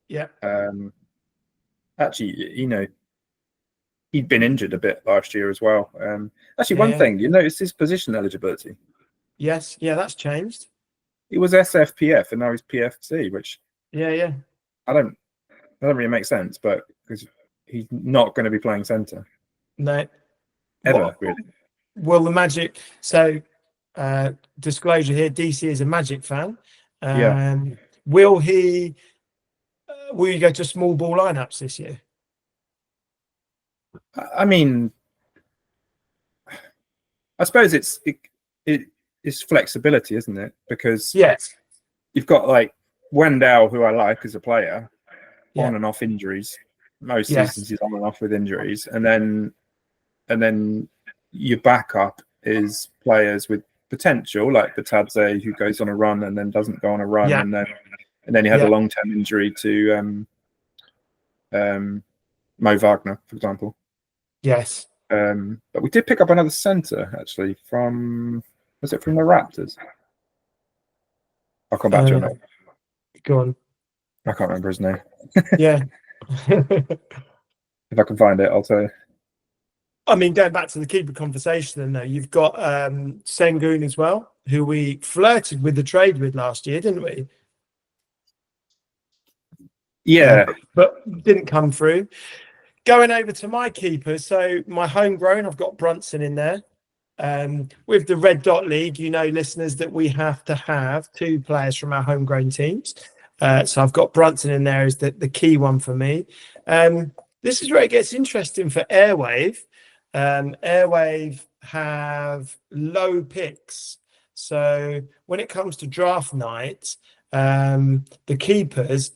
Yeah. Actually, he'd been injured a bit last year as well. One thing, you notice his position eligibility. Yes, that's changed. He was SFPF and now he's PFC, which that doesn't really make sense, but because he's not going to be playing centre. No. Ever, really. Well, the Magic. So, disclosure here: DC is a Magic fan. Will he? Will you go to small ball lineups this year? I mean, I suppose it's flexibility, isn't it? Because you've got like Wendell, who I like as a player, on and off injuries. Most seasons he's on and off with injuries, and then your backup is players with potential, like Batadze, who goes on a run and then doesn't go on a run, and then you had a long-term injury to Mo Wagner, for example. Yes. But we did pick up another centre actually was it from the Raptors? I'll come back to it. Go on. I can't remember his name. Yeah. If I can find it, I'll tell you. I mean, going back to the keeper conversation, then, though, you've got Sengun as well, who we flirted with the trade with last year, didn't we? Yeah. But didn't come through. Going over to my keepers, so my homegrown, I've got Brunson in there. With the Red Dot League, listeners, that we have to have 2 players from our homegrown teams. So I've got Brunson in there as the key one for me. This is where it gets interesting for Airwave. Airwave have low picks. So when it comes to draft night, the keepers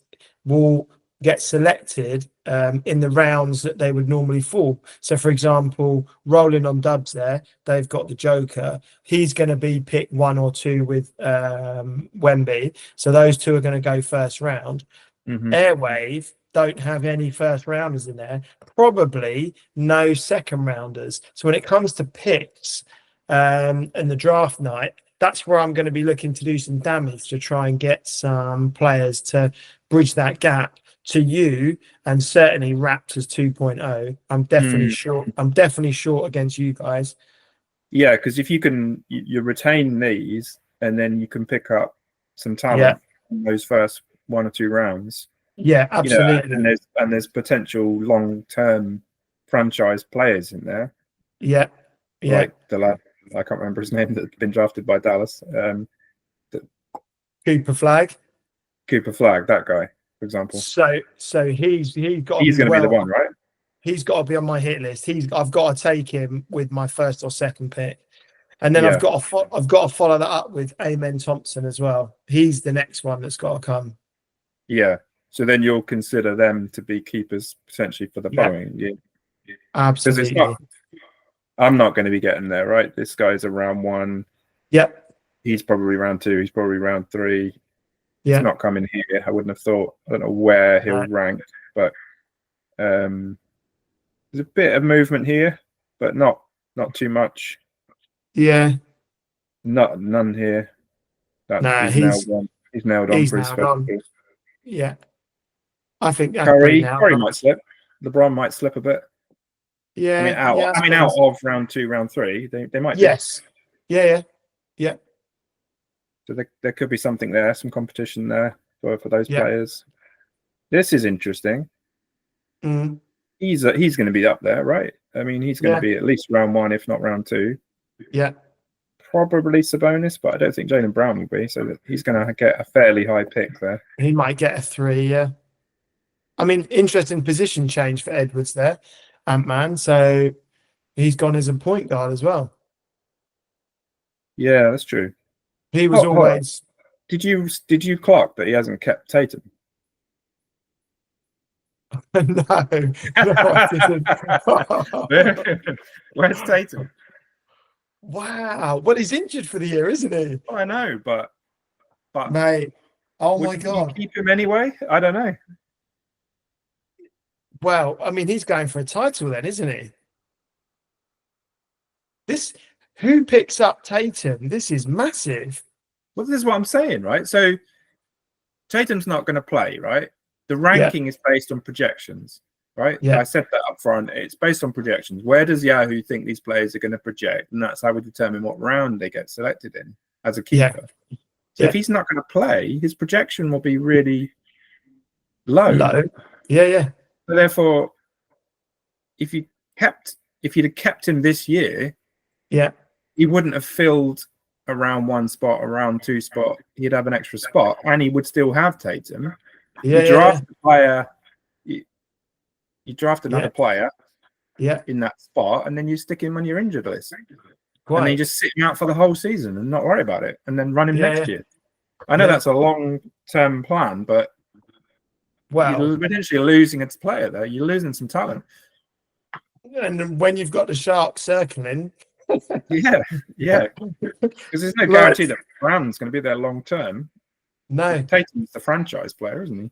will get selected in the rounds that they would normally fall. So, for example, rolling on Dubs there, they've got the Joker. He's going to be pick 1 or 2 with Wemby. So those 2 are going to go first round. Airwave don't have any first rounders in there, probably no second rounders. So when it comes to picks and the draft night, that's where I'm going to be looking to do some damage to try and get some players to bridge that gap to you, and certainly Raptors 2.0. I'm definitely short. I'm definitely short against you guys. Yeah, because if you retain these and then you can pick up some talent in those first 1 or 2 rounds. Yeah, absolutely. And there's potential long-term franchise players in there. Yeah. Like the lad, I can't remember his name, that's been drafted by Dallas. Cooper Flag, that guy, for example. So he's going to be the one, right? He's got to be on my hit list. I've got to take him with my first or second pick, and then I've got to follow that up with Amen Thompson as well. He's the next one that's got to come. Yeah. So then you'll consider them to be keepers potentially for the following year. Absolutely. I'm not going to be getting there, right? This guy's a round 1. Yep. He's probably round 2. He's probably round 3. Yeah. He's not coming here. I wouldn't have thought. I don't know where he'll rank, but there's a bit of movement here, but not too much. Yeah. None here. He's nailed on for his first. Yeah. I think Curry might slip. LeBron might slip a bit. Yeah. I mean, out of round 2, round 3, they might. Yes. Yeah. So there could be something there, some competition there for those Yeah. players. This is interesting. Mm. He's going to be up there, right? I mean, he's going to be at least round 1, if not round 2. Yeah. Probably Sabonis, but I don't think Jaylen Brown will be. So he's going to get a fairly high pick there. He might get a 3. Yeah. I mean, interesting position change for Edwards there, Ant-Man. So he's gone as a point guard as well. Yeah, that's true. He was always. Did you clock that he hasn't kept Tatum? No, I didn't. Where's Tatum? Wow. Well, he's injured for the year, isn't he? I know, but mate. Oh my God. You keep him anyway? I don't know. Well, I mean, he's going for a title then, isn't he? Who picks up Tatum? This is massive. Well, this is what I'm saying, right? So Tatum's not going to play, right? The ranking is based on projections, right? Yeah. I said that up front. It's based on projections. Where does Yahoo think these players are going to project? And that's how we determine what round they get selected in as a keeper. Yeah. So if he's not going to play, his projection will be really low. Yeah. So therefore, if you'd have kept him this year, he wouldn't have filled a round 1 spot, a round 2 spot. He'd have an extra spot, and he would still have Tatum. You draft a player, you draft another player in that spot, and then you stick him on your injured list. And then you just sit him out for the whole season and not worry about it, and then run him next year. I know that's a long-term plan, but you're potentially losing a player there. You're losing some talent. And when you've got the Sharks circling. yeah. Because there's no guarantee that Brown's going to be there long-term. No. Tatum's the franchise player, isn't he?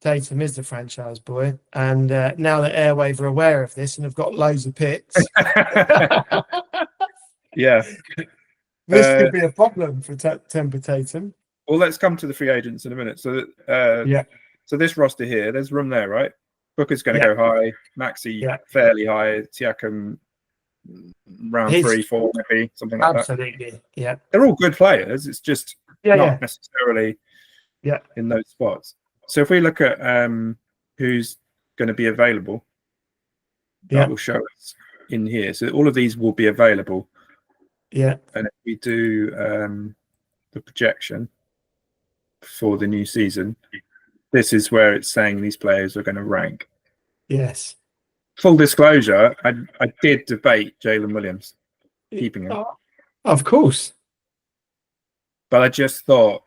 Tatum is the franchise boy. And now that Airwave are aware of this and have got loads of picks. Yeah. This could be a problem for Temper Tatum. Well, let's come to the free agents in a minute. So, so this roster here, there's room there, right? Booker's going to go high. Maxey fairly high. Siakam round 3, 4, maybe something like that. Absolutely, yeah. They're all good players. It's just not necessarily in those spots. So if we look at who's going to be available, that will show us in here. So all of these will be available. Yeah. And if we do the projection for the new season, this is where it's saying these players are going to rank. Yes. Full disclosure, I did debate Jalen Williams, keeping him. Of course. But I just thought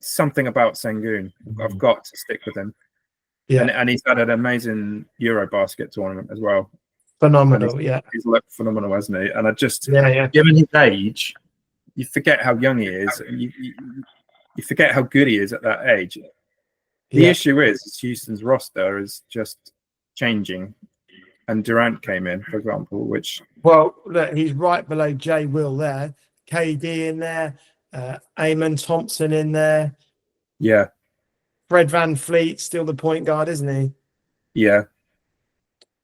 something about Sengun. I've got to stick with him. Yeah. And he's had an amazing Eurobasket tournament as well. Phenomenal, He's looked phenomenal, hasn't he? And I just, given his age, you forget how young he is. And you forget how good he is at that age. The issue is Houston's roster is just changing. And Durant came in, for example, which... Well, look, he's right below Jay Will there. KD in there. Amon Thompson in there. Yeah. Fred Van Fleet, still the point guard, isn't he? Yeah.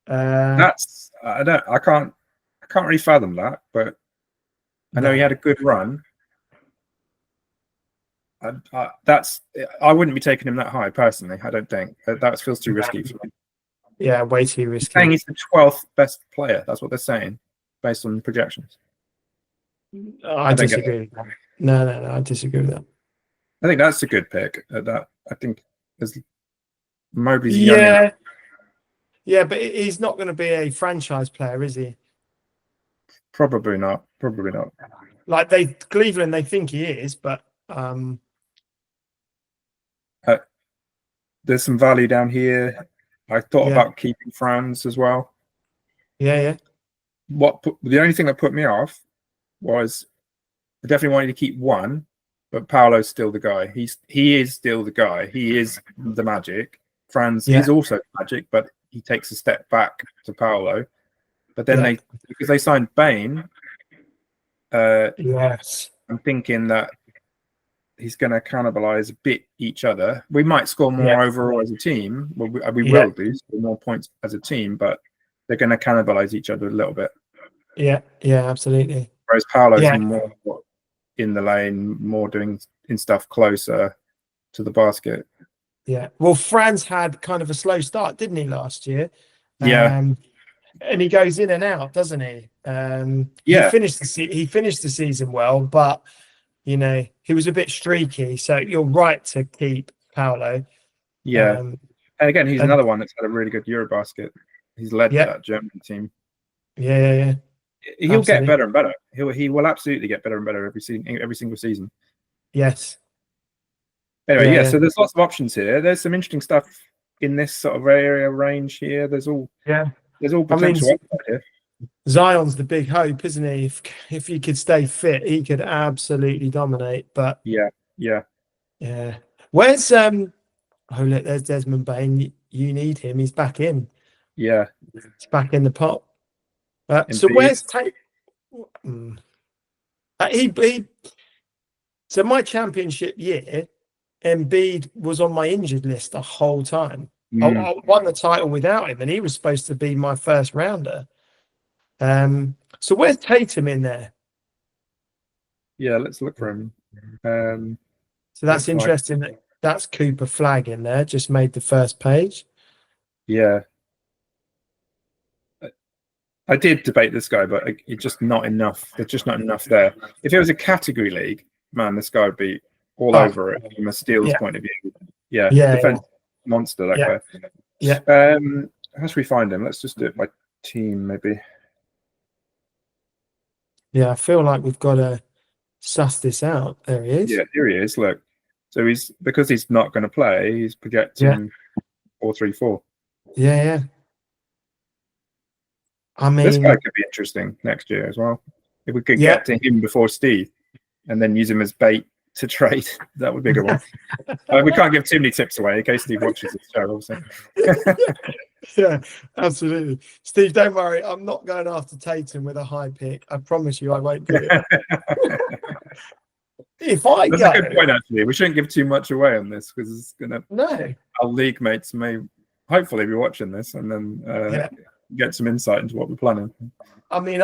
That's... I can't really fathom that, but I know he had a good run. I wouldn't be taking him that high personally. I don't think that feels too risky for me. Yeah, way too risky. Saying he's the 12th best player. That's what they're saying, based on projections. I disagree with that. No, I disagree with that. I think that's a good pick. I think Mobley's young enough. Yeah, but he's not going to be a franchise player, is he? Probably not. Like Cleveland, they think he is, but there's some value down here. I thought about keeping Franz as well. Yeah. The only thing that put me off was I definitely wanted to keep one, but Paolo's still the guy. He is still the guy. He is the Magic. Franz is also Magic, but he takes a step back to Paolo. But then because they signed Bane, yes, I'm thinking that he's going to cannibalize a bit each other. We might score more overall as a team. Well, we will do score more points as a team, but they're going to cannibalize each other a little bit. Yeah, absolutely. Whereas Paolo's more in the lane, more doing stuff closer to the basket. Yeah. Well, Franz had kind of a slow start, didn't he, last year? Yeah. And he goes in and out, doesn't he? He finished the season well, but he was a bit streaky. So you're right to keep Paolo. Yeah. And again, he's another one that's had a really good Eurobasket. He's led that German team. Yeah. He'll get better and better. He will absolutely get better and better every single season. Yes. Anyway, so there's lots of options here. There's some interesting stuff in this sort of area range here. There's all potential here. Zion's the big hope, isn't he? If he could stay fit, he could absolutely dominate. But yeah. Where's look, there's Desmond Bain. You need him. He's back in. Yeah, he's back in the pot. So where's Tate? So my championship year, Embiid was on my injured list the whole time. I won the title without him, and he was supposed to be my first rounder. So where's Tatum in there? Yeah, let's look for him. So that's interesting. That's Cooper Flag in there. Just made the first page. Yeah. I did debate this guy, but it's just not enough. There's just not enough there. If it was a category league, man, this guy would be all over it from a steals point of view. Defense monster, that guy. Yeah. How should we find him? Let's just do it by team, maybe. Yeah, I feel like we've got to suss this out. There he is. Yeah, here he is. Look. So because he's not going to play, he's projecting 4-3-4. Yeah. I mean, this guy could be interesting next year as well. If we could get to him before Steve and then use him as bait to trade, that would be a good one. We can't give too many tips away in case Steve watches this show, obviously. Yeah, absolutely. Steve, don't worry. I'm not going after Tatum with a high pick. I promise you I won't do it. That's a good point, actually. We shouldn't give too much away on this because it's going to... No. Our league mates may hopefully be watching this and then get some insight into what we're planning. I mean,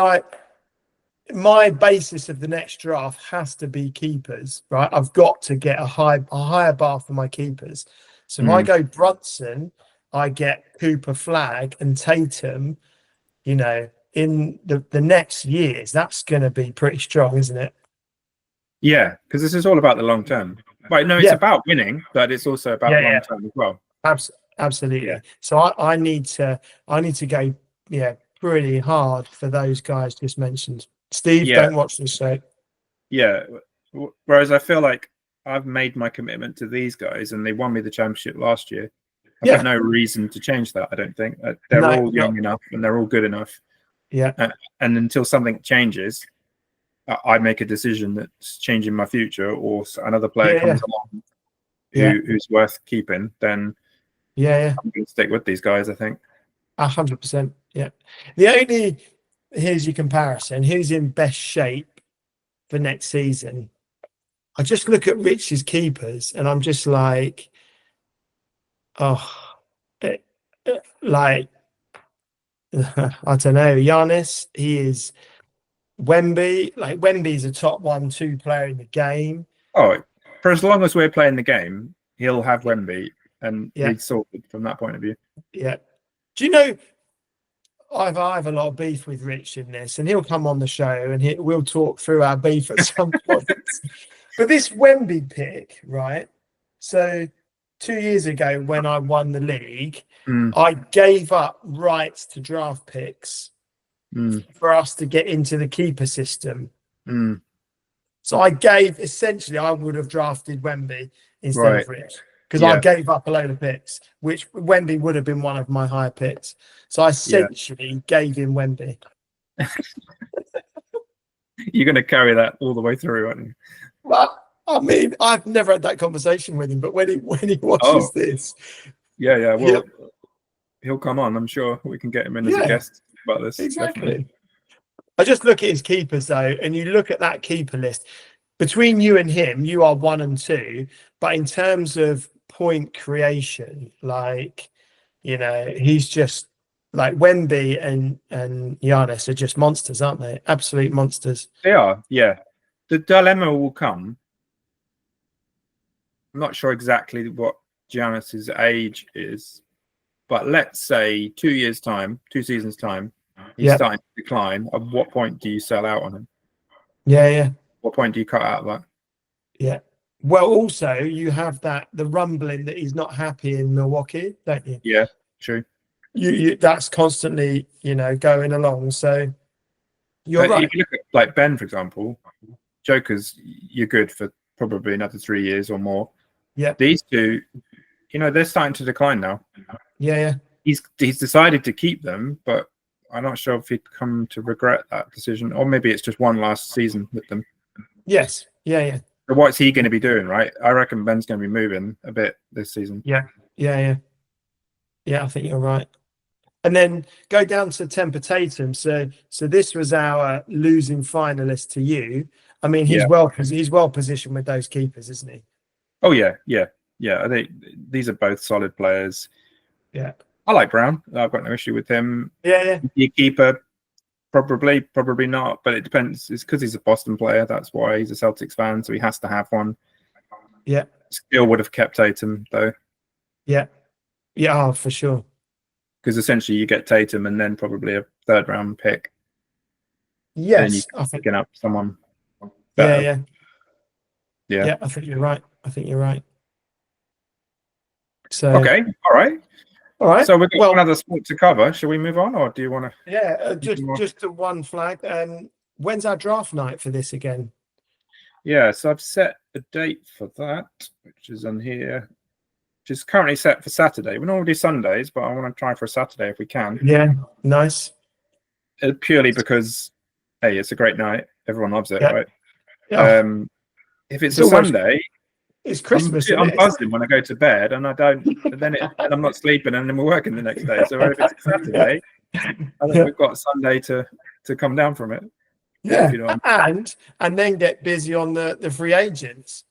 my basis of the next draft has to be keepers, right? I've got to get a higher bar for my keepers. So if I go Brunson, I get Cooper Flag and Tatum, in the next years. That's going to be pretty strong, isn't it? Yeah, because this is all about the long term. Right? No, it's about winning, but it's also about long term as well. Absolutely. Yeah. So I need to go pretty hard for those guys just mentioned. Steve, don't watch this show. Yeah. Whereas I feel like I've made my commitment to these guys, and they won me the championship last year. I've got no reason to change that. I don't think they're all young enough and they're all good enough. Yeah. And until something changes, I make a decision that's changing my future, or another player comes along who's worth keeping, then I'm going to stick with these guys, I think. 100%. Yeah. Here's your comparison. Who's in best shape for next season? I just look at Rich's keepers and I'm just like, I don't know. Giannis, he is. Wemby, Wemby's a top 1-2 player in the game. Oh, for as long as we're playing the game, he'll have Wemby, and he's sorted from that point of view. Yeah. Do you know? I have a lot of beef with Rich in this, and he'll come on the show and we'll talk through our beef at some point. But this Wemby pick, right? So 2 years ago, when I won the league, I gave up rights to draft picks for us to get into the keeper system. So I would have drafted Wemby instead of Rich, because I gave up a load of picks, which Wemby would have been one of my higher picks. So I essentially gave him Wemby. You're going to carry that all the way through, aren't you? Well, I mean, I've never had that conversation with him, but when he watches this, well, he'll come on. I'm sure we can get him in as a guest about this. Exactly. Definitely. I just look at his keepers though, and you look at that keeper list. between you and him, you are 1 and 2. But in terms of point creation, like, he's just like Wemby and Giannis are just monsters, aren't they? Absolute monsters. They are, yeah. The dilemma will come. I'm not sure exactly what Giannis's age is, but let's say 2 years' time, 2 seasons' time, he's starting to decline. At what point do you sell out on him? Yeah. What point do you cut out of that? Yeah. Well, also you have the rumbling that he's not happy in Milwaukee, don't you? Yeah, true. You that's constantly, going along. So you're right. If you look at like Ben, for example, Joker's, you're good for probably another 3 years or more. Yeah. These two, they're starting to decline now. Yeah. He's decided to keep them, but I'm not sure if he'd come to regret that decision, or maybe it's just one last season with them. Yes. Yeah. So what's he going to be doing, right? I reckon Ben's going to be moving a bit this season. Yeah. I think you're right. And then go down to Temper Tatum. So this was our losing finalist to you. I mean, he's well positioned with those keepers, isn't he? Oh yeah. I think these are both solid players. Yeah, I like Brown. I've got no issue with him. Yeah. Your keeper, probably not, but it depends. It's because he's a Boston player. That's why he's a Celtics fan, so he has to have one. Yeah. Still would have kept Tatum though. Yeah. Oh, for sure. Because essentially you get Tatum and then probably a 3rd round pick. Yes, I think picking up someone better. Yeah. I think you're right. So okay, all right. So we've got another sport to cover. Shall we move on, or do you want to? Yeah, just to one flag. When's our draft night for this again? Yeah, so I've set a date for that, which is on here. Which is currently set for Saturday. We normally do Sundays, but I want to try for a Saturday if we can. Yeah, nice. Purely because, hey, it's a great night. Everyone loves it, right? Yeah. If it's a Sunday, it's Christmas. I'm buzzing when I go to bed, and I don't. And I'm not sleeping, and then we're working the next day. So if it's a Saturday, I think we've got Sunday to come down from it. Yeah, and then get busy on the free agents.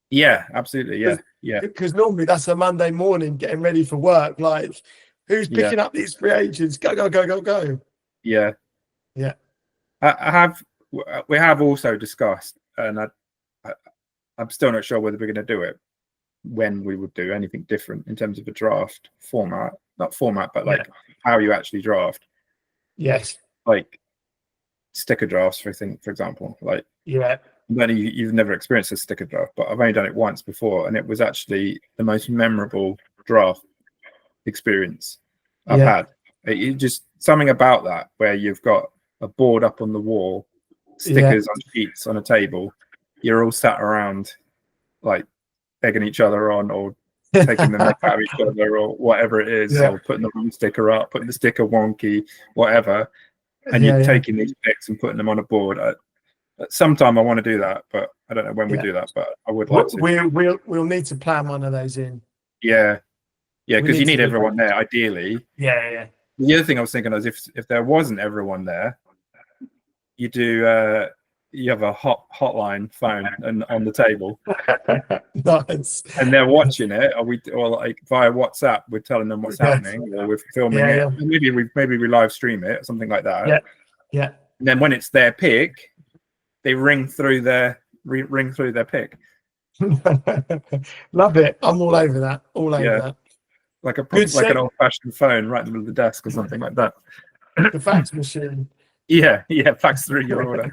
Yeah, absolutely. Yeah. Because normally that's a Monday morning getting ready for work. Like, who's picking up these free agents? Go. Yeah. We have also discussed, and I'm still not sure whether we're going to do it, when we would do anything different in terms of a draft format. Not format, but like how you actually draft. Yes. Like sticker drafts, for example. Like, you've never experienced a sticker draft, but I've only done it once before, and it was actually the most memorable draft experience I've had. It just something about that, where you've got a board up on the wall, stickers on sheets on a table, you're all sat around like egging each other on, or taking the mick out of each other, or whatever it is, or putting the wrong sticker up, putting the sticker wonky, whatever, and you're taking these picks and putting them on a board. Sometime I want to do that, but I don't know when we do that, but I would like to. We'll need to plan one of those in. Yeah, because you need everyone there, ideally. Yeah. The other thing I was thinking is if there wasn't everyone there, you do you have a hotline phone and on the table. Nice. And they're watching it, or like via WhatsApp, we're telling them what's happening, or we're filming it. Yeah. Maybe we live stream it, or something like that. Yeah. And then when it's their pick, they ring through their pick. Love it. I'm all over that. That. Like an old-fashioned phone right in the middle of the desk or something like that. The fax machine. Yeah, fax through your order.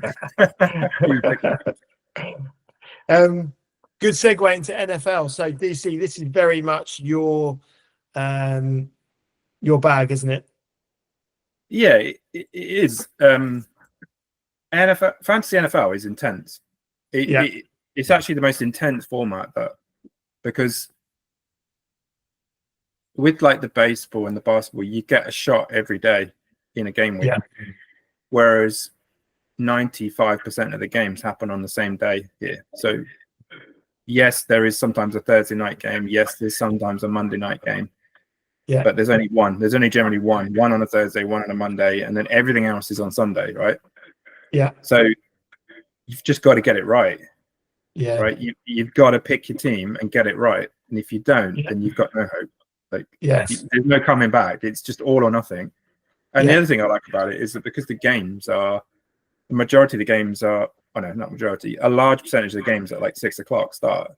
Good segue into NFL. So DC, this is very much your bag, isn't it? Yeah, it is. NFL, fantasy NFL is intense. It's actually the most intense format, because with like the baseball and the basketball, you get a shot every day in a game week, whereas 95% of the games happen on the same day here. So yes, there is sometimes a Thursday night game. Yes, there's sometimes a Monday night game. Yeah. But there's only one. There's only generally one on a Thursday, one on a Monday, and then everything else is on Sunday, right? Yeah. So you've just got to get it right. Yeah. Right. You've got to pick your team and get it right. And if you don't, Yeah. then you've got no hope. Like, Yes. there's no coming back. It's just all or nothing. And Yeah. the other thing I like about it is that because the majority of the games are, oh no, not majority, a large percentage of the games at like 6 o'clock start,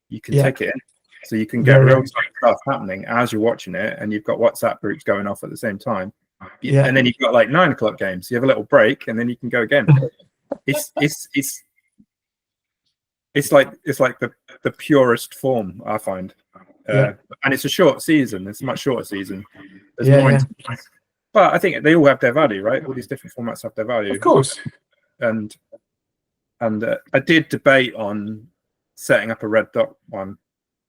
you can take it in. So you can get real stuff happening as you're watching it, and you've got WhatsApp groups going off at the same time. Yeah. And then you've got like 9 o'clock games. So you have a little break, and then you can go again. It's like the purest form, I find. And it's a short season. It's a much shorter season. There's more but I think they all have their value, right? All these different formats have their value. Of course. And I did debate on setting up a red dot one.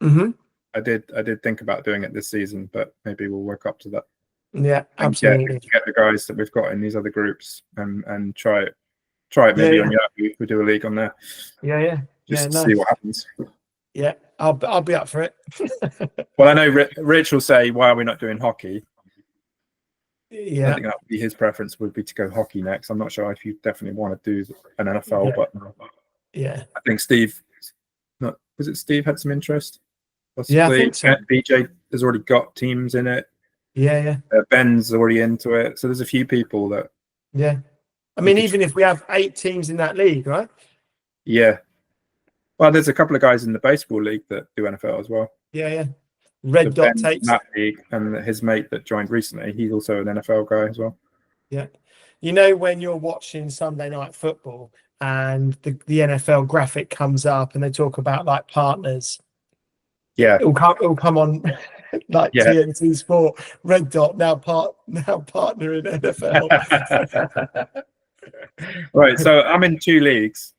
Mm-hmm. I did think about doing it this season, but maybe we'll work up to that. Yeah, absolutely. Get the guys that we've got in these other groups and try it maybe on Yahoo if we do a league on there. Yeah. Just to see what happens. Yeah, I'll be up for it. Well, I know Rich will say, why are we not doing hockey? Yeah. I think that would be his preference, would be to go hockey next. I'm not sure if you definitely want to do an NFL, but yeah, I think Steve, was it Steve had some interest? Possibly. Yeah, I think so. BJ has already got teams in it. Yeah. Ben's already into it. So there's a few people that. Yeah. I mean, even if we have 8 teams in that league, right? Yeah. Well, there's a couple of guys in the baseball league that do NFL as well. Yeah. Red Dot takes that league, and his mate that joined recently, he's also an NFL guy as well. Yeah. You know, when you're watching Sunday Night Football and the NFL graphic comes up and they talk about like partners. Yeah. It'll come on like TNT Sport, Red Dot now partner in NFL. Right. So I'm in 2 leagues.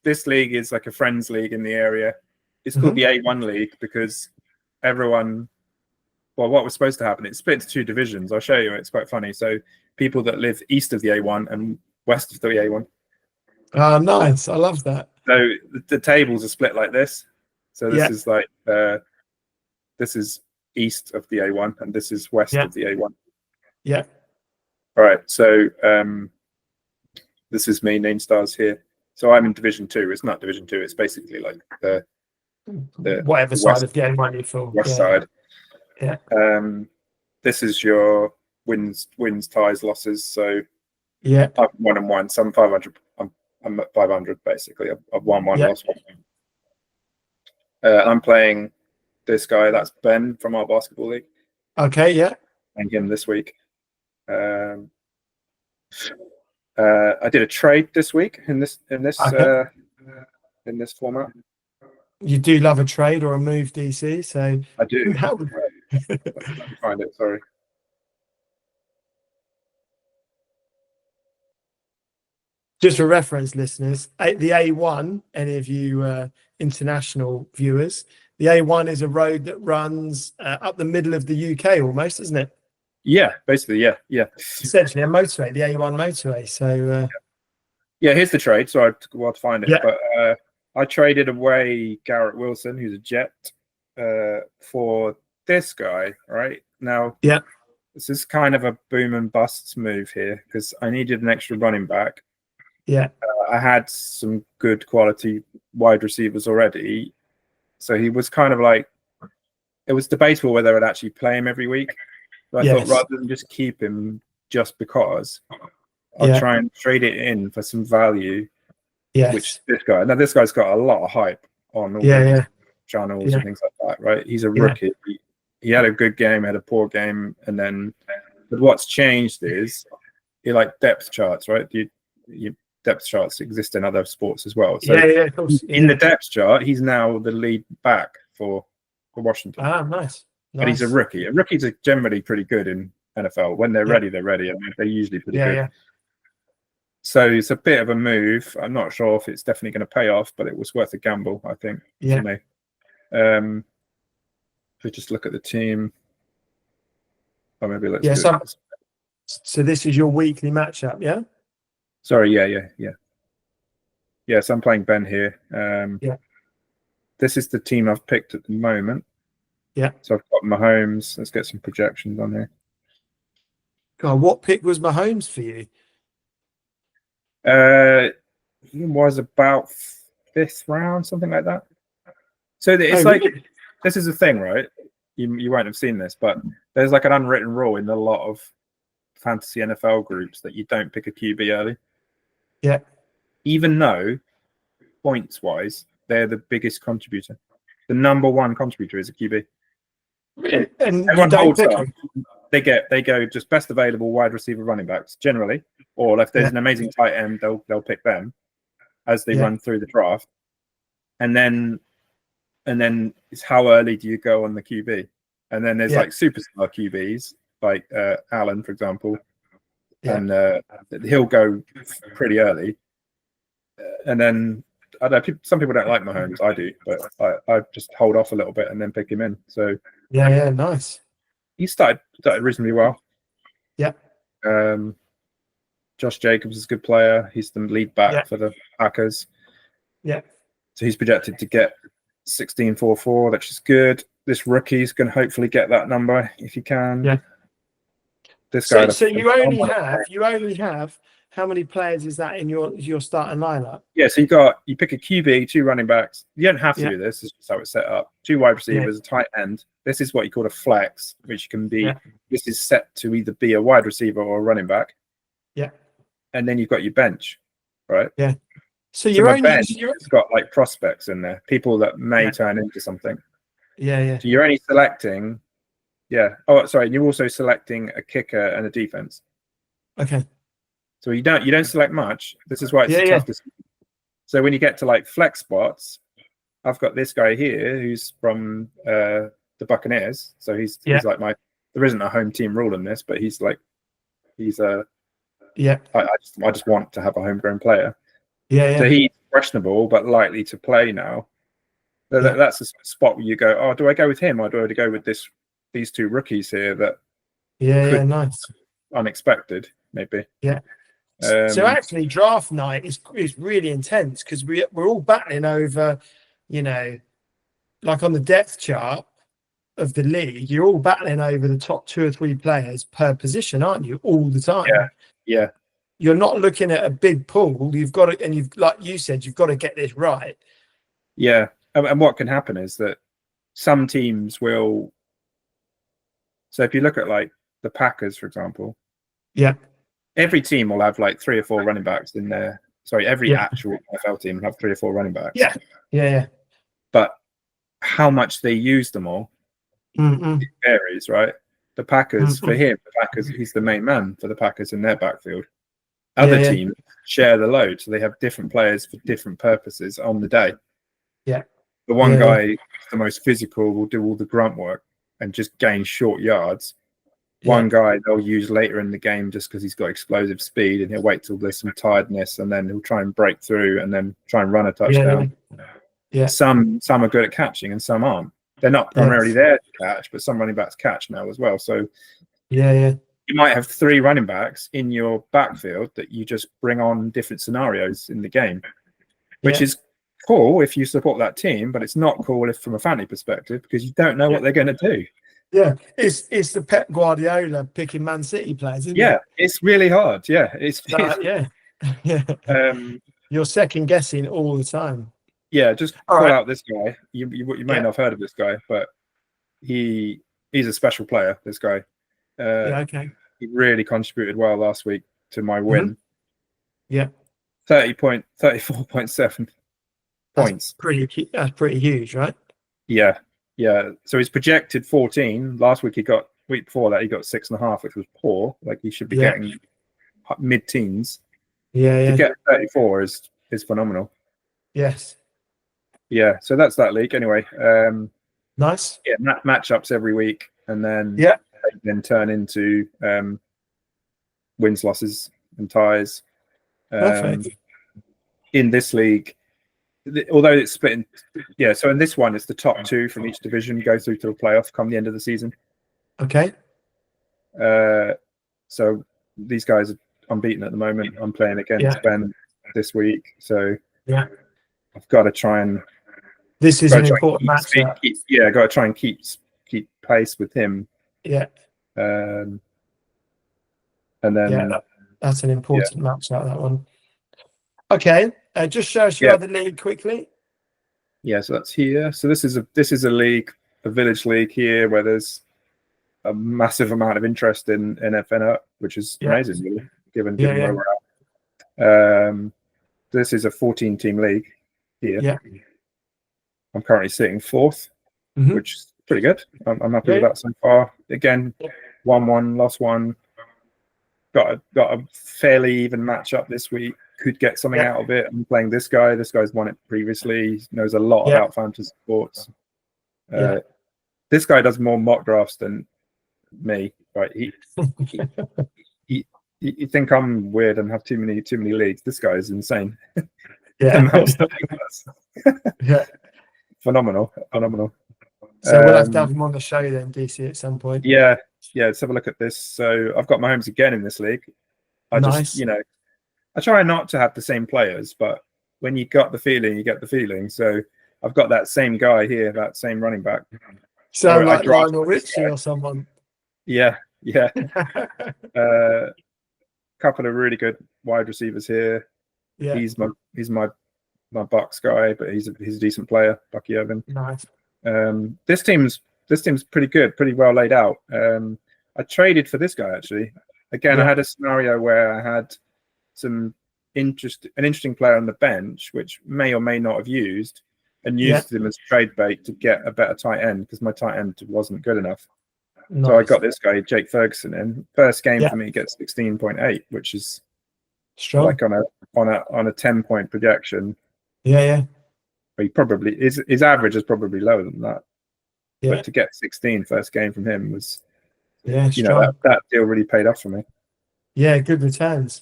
This league is like a friends league in the area. It's called the A1 League because what was supposed to happen, it's split into 2 divisions. I'll show you. It's quite funny. So people that live east of the A1 and west of the A1. Oh, nice. I love that. So the tables are split like this. So this is like, this is east of the A1 and this is west of the A1. Yeah. All right. So this is me, Name Stars here. So I'm in Division 2. It's not Division 2. It's basically like the whatever side of the A1 you feel. West side. Yeah. This is your wins, ties, losses. So I'm 1-1. So I'm 500. I'm at 500 basically. I've won 1, lost 1. I'm playing this guy. That's Ben from our basketball league. Okay. Yeah. And him this week. I did a trade this week in this format. You do love a trade or a move, DC. So I do. That would... Let me find it. Sorry. Just for reference, listeners, the A1. Any of you international viewers, the A1 is a road that runs up the middle of the UK, almost, isn't it? Yeah, basically, yeah. Essentially a motorway, the A1 motorway. So here's the trade. So I took a while to find it, but I traded away Garrett Wilson, who's a Jet, for this guy. Right now, this is kind of a boom and busts move here because I needed an extra running back. Yeah, I had some good quality wide receivers already, so he was kind of like, it was debatable whether I'd actually play him every week. So I thought rather than just keep him just because, I'll try and trade it in for some value. Yes. Which this guy's got a lot of hype on all channels and things like that, right? He's a rookie. He had a good game, had a poor game, and then but what's changed is he like depth charts, right? You depth charts exist in other sports as well. So of course. In the depth chart, he's now the lead back for Washington. Ah, nice. But he's a rookie. And rookies are generally pretty good in NFL. When they're ready, they're ready. I mean, they're usually pretty good. Yeah. So it's a bit of a move. I'm not sure if it's definitely going to pay off, but it was worth a gamble, I think. Yeah. For me. If we just look at the team, or maybe let's. Yeah. So this is your weekly matchup, yeah? Sorry. Yeah. Yes, I'm playing Ben here. This is the team I've picked at the moment. Yeah. So I've got Mahomes. Let's get some projections on here. God, what pick was Mahomes for you? He was about 5th round, something like that. So it's really? this is the thing, right? You won't have seen this, but there's like an unwritten rule in a lot of fantasy NFL groups that you don't pick a QB early. Yeah. Even though points wise, they're the biggest contributor. The number one contributor is a QB. Really? And everyone you don't holds pick up. them? They go just best available wide receiver running backs generally, or if there's an amazing tight end, they'll pick them as they run through the draft. And then it's how early do you go on the QB? And then there's like superstar QBs, like Allen, for example, and he'll go pretty early. And then I don't know, some people don't like Mahomes. I do, but I just hold off a little bit and then pick him in. So nice. He started reasonably well. Yeah. Josh Jacobs is a good player. He's the lead back for the Packers. Yeah. So he's projected to get 16.44, which is good. This rookie's going to hopefully get that number if he can. Yeah. This guy. So you only have how many players is that in your starting lineup? Yeah, so you pick a QB, 2 running backs. You don't have to do this. It's just how it's set up. 2 wide receivers, a tight end. This is what you call a flex, which can be. This is set to either be a wide receiver or a running back. Yeah. And then you've got your bench, right? Yeah. So you're got like prospects in there, people that may turn into something. Yeah. So you're only selecting. Yeah. Oh, sorry. You're also selecting a kicker and a defense. Okay. So you don't select much. This is why it's tough to see. So when you get to like flex spots, I've got this guy here who's from the Buccaneers. So he's like there isn't a home team rule in this, but he's I just want to have a homegrown player. Yeah. So he's questionable but likely to play now. So that's a spot where you go, oh, do I go with him or do I go with these 2 rookies here that nice, unexpected maybe. Yeah. So actually, draft night is really intense because we're all battling over, like on the depth chart of the league, you're all battling over the top 2 or 3 players per position, aren't you? All the time. Yeah. You're not looking at a big pool. You've got to, and like you said, you've got to get this right. Yeah, and what can happen is that some teams will. So if you look at like the Packers, for example. Yeah. Every team will have like 3 or 4 running backs in there. Sorry, every actual NFL team will have 3 or 4 running backs. Yeah. But how much they use them all it varies, right? The Packers, for him, he's the main man for the Packers in their backfield. Other teams share the load, so they have different players for different purposes on the day. Yeah. The one guy, the most physical, will do all the grunt work and just gain short yards. One guy they'll use later in the game just because he's got explosive speed and he'll wait till there's some tiredness and then he'll try and break through and then try and run a touchdown. Yeah. Some are good at catching and some aren't. They're not primarily there to catch, but some running backs catch now as well. So you might have 3 running backs in your backfield that you just bring on different scenarios in the game, which is cool if you support that team, but it's not cool if from a fantasy perspective because you don't know what they're going to do. Yeah, it's the Pep Guardiola picking Man City players, isn't it? It's really hard. Yeah, You're second guessing all the time. Yeah, just call out this guy. You may not have heard of this guy, but he's a special player. This guy. He really contributed well last week to my win. Yeah, 34.7 points. That's pretty huge, right? Yeah. So he's projected 14. Last week week before that he got 6.5, which was poor. Like he should be getting mid-teens. To get 34 is phenomenal. Yes. Yeah. So that's that league anyway. Nice. Yeah, matchups every week, and then then turn into wins, losses, and ties. Perfect. In this league. Although it's split in, so in this one, it's the top 2 from each division go through to the playoff come the end of the season. Okay. So these guys are unbeaten at the moment. I'm playing against Ben this week, so I've got to try and. This is an important match. I've got to try and keep pace with him. Yeah. And then. That's an important match out that one. Okay. Just show us your Yeah. other league quickly. Yeah, so that's here. So this is a league, a village league here, where there's a massive amount of interest in FNL, which is amazing, really, given where we're at. This is a 14-team league here. Yeah. I'm currently sitting fourth, which is pretty good. I'm happy with that so far. Again, 1-1, lost one. Got a fairly even matchup this week. Could get something out of it. I'm playing this guy. This guy's won it previously. He knows a lot about fantasy sports. This guy does more mock drafts than me. Right? You think I'm weird and have too many leagues? This guy is insane. Yeah. Phenomenal. So we'll have to have him on the show then, DC, at some point. Yeah. Let's have a look at this. So I've got Mahomes again in this league. Just, I try not to have the same players, but when you got the feeling, you get the feeling. So I've got that same guy here, that same running back. So like Lionel Richie or someone. Yeah. Couple of really good wide receivers here. Yeah. He's my Bucks guy, but he's a decent player, Bucky Irvin. Nice. This team's pretty good, pretty well laid out. I traded for this guy actually. Again, I had a scenario where I had an interesting player on the bench, which may or may not have used, and used him as trade bait to get a better tight end because my tight end wasn't good enough. Nice. So I got this guy, Jake Ferguson, in. First game for me gets 16.8, which is strong. Like on a 10-point projection. Yeah. But he probably his average is probably lower than that. Yeah. But to get 16 first game from him was that deal really paid off for me. Yeah, good returns.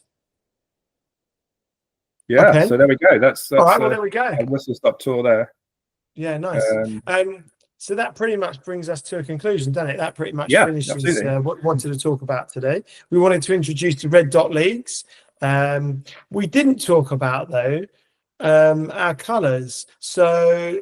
Yeah, okay. So there we go. That's all right. Well, there we go. A whistle-stop tour there. Yeah, nice. So that pretty much brings us to a conclusion, doesn't it? That pretty much finishes what we wanted to talk about today. We wanted to introduce the Red Dot Leagues. We didn't talk about, though, our colours. So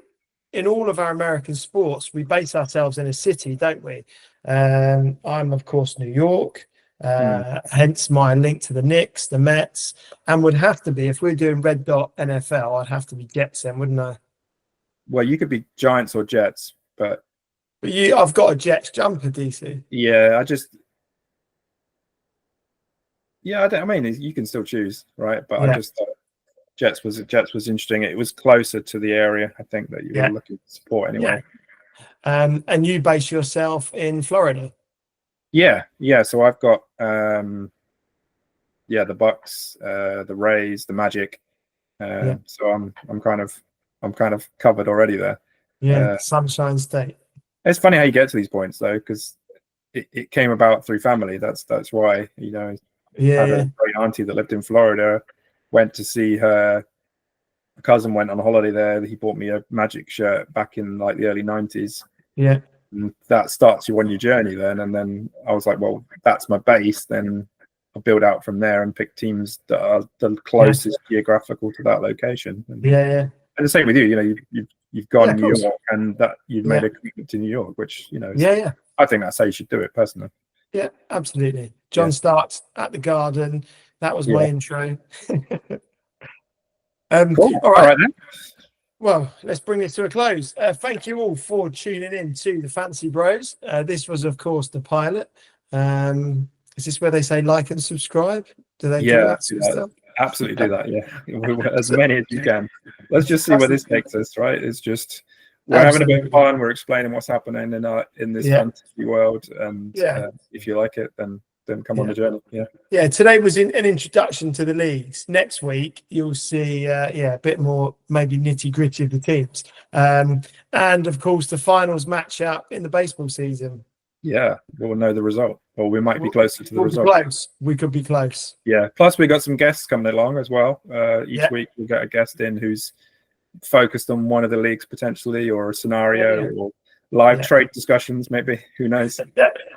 in all of our American sports, we base ourselves in a city, don't we? I'm, of course, New York. Hence my link to the Knicks, the Mets, and would have to be, if we're doing Red Dot NFL, I'd have to be Jets then, wouldn't I? Well, you could be Giants or Jets, but I've got a Jets jumper, DC. Yeah, I mean, you can still choose, right? But I just thought Jets was interesting. It was closer to the area, I think, that you were looking to support anyway. And you base yourself in Florida. Yeah. So I've got the Bucks, the Rays, the Magic. So I'm kind of covered already there. Yeah, Sunshine State. It's funny how you get to these points though, because it came about through family. That's why, I had a great auntie that lived in Florida. Went to see her. A cousin went on a holiday there. He bought me a Magic shirt back in like the early 90s. Yeah. And that starts you on your journey then. And then I was like, well, that's my base. Then I'll build out from there and pick teams that are the closest geographical to that location. And, and the same with you, you've gone New York and that you've made a commitment to New York, which, I think that's how you should do it personally. Yeah, absolutely. John Starks at the Garden. That was my intro. Cool. All right then. Well, let's bring this to a close. Thank you all for tuning in to the Fancy Bros. This was, of course, the pilot. Is this where they say like and subscribe? Do they do that sort of stuff? Absolutely do that, yeah. As many as you can. Let's just see where this takes us, right? It's just, we're having a bit of fun. We're explaining what's happening in this fantasy world. And if you like it, then come on the journey. Yeah. Today was an introduction to the leagues. Next week you'll see a bit more maybe nitty gritty of the teams, and of course the finals match up in the baseball season. We'll know the result, or we might be closer to the result. We could be close. Plus we got some guests coming along as well. Each week we'll get a guest in who's focused on one of the leagues potentially, or a scenario, or live trade discussions, maybe. Who knows?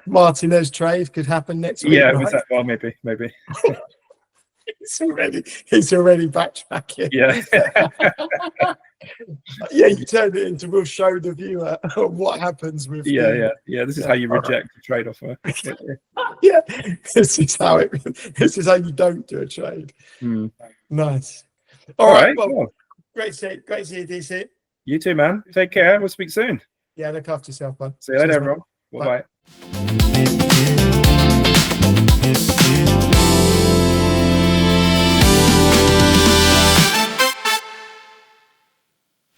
Martinez trade could happen next week. Right? Well, maybe. He's already backtracking. You turn it into, we'll show the viewer what happens with. This is how you reject a trade offer. This is how you don't do a trade. Nice. All right. Well, Well, great to see you, DC. You too, man. Take care. We'll speak soon. Yeah, look after yourself, bud. See you later, Cheers, everyone. mate. Bye.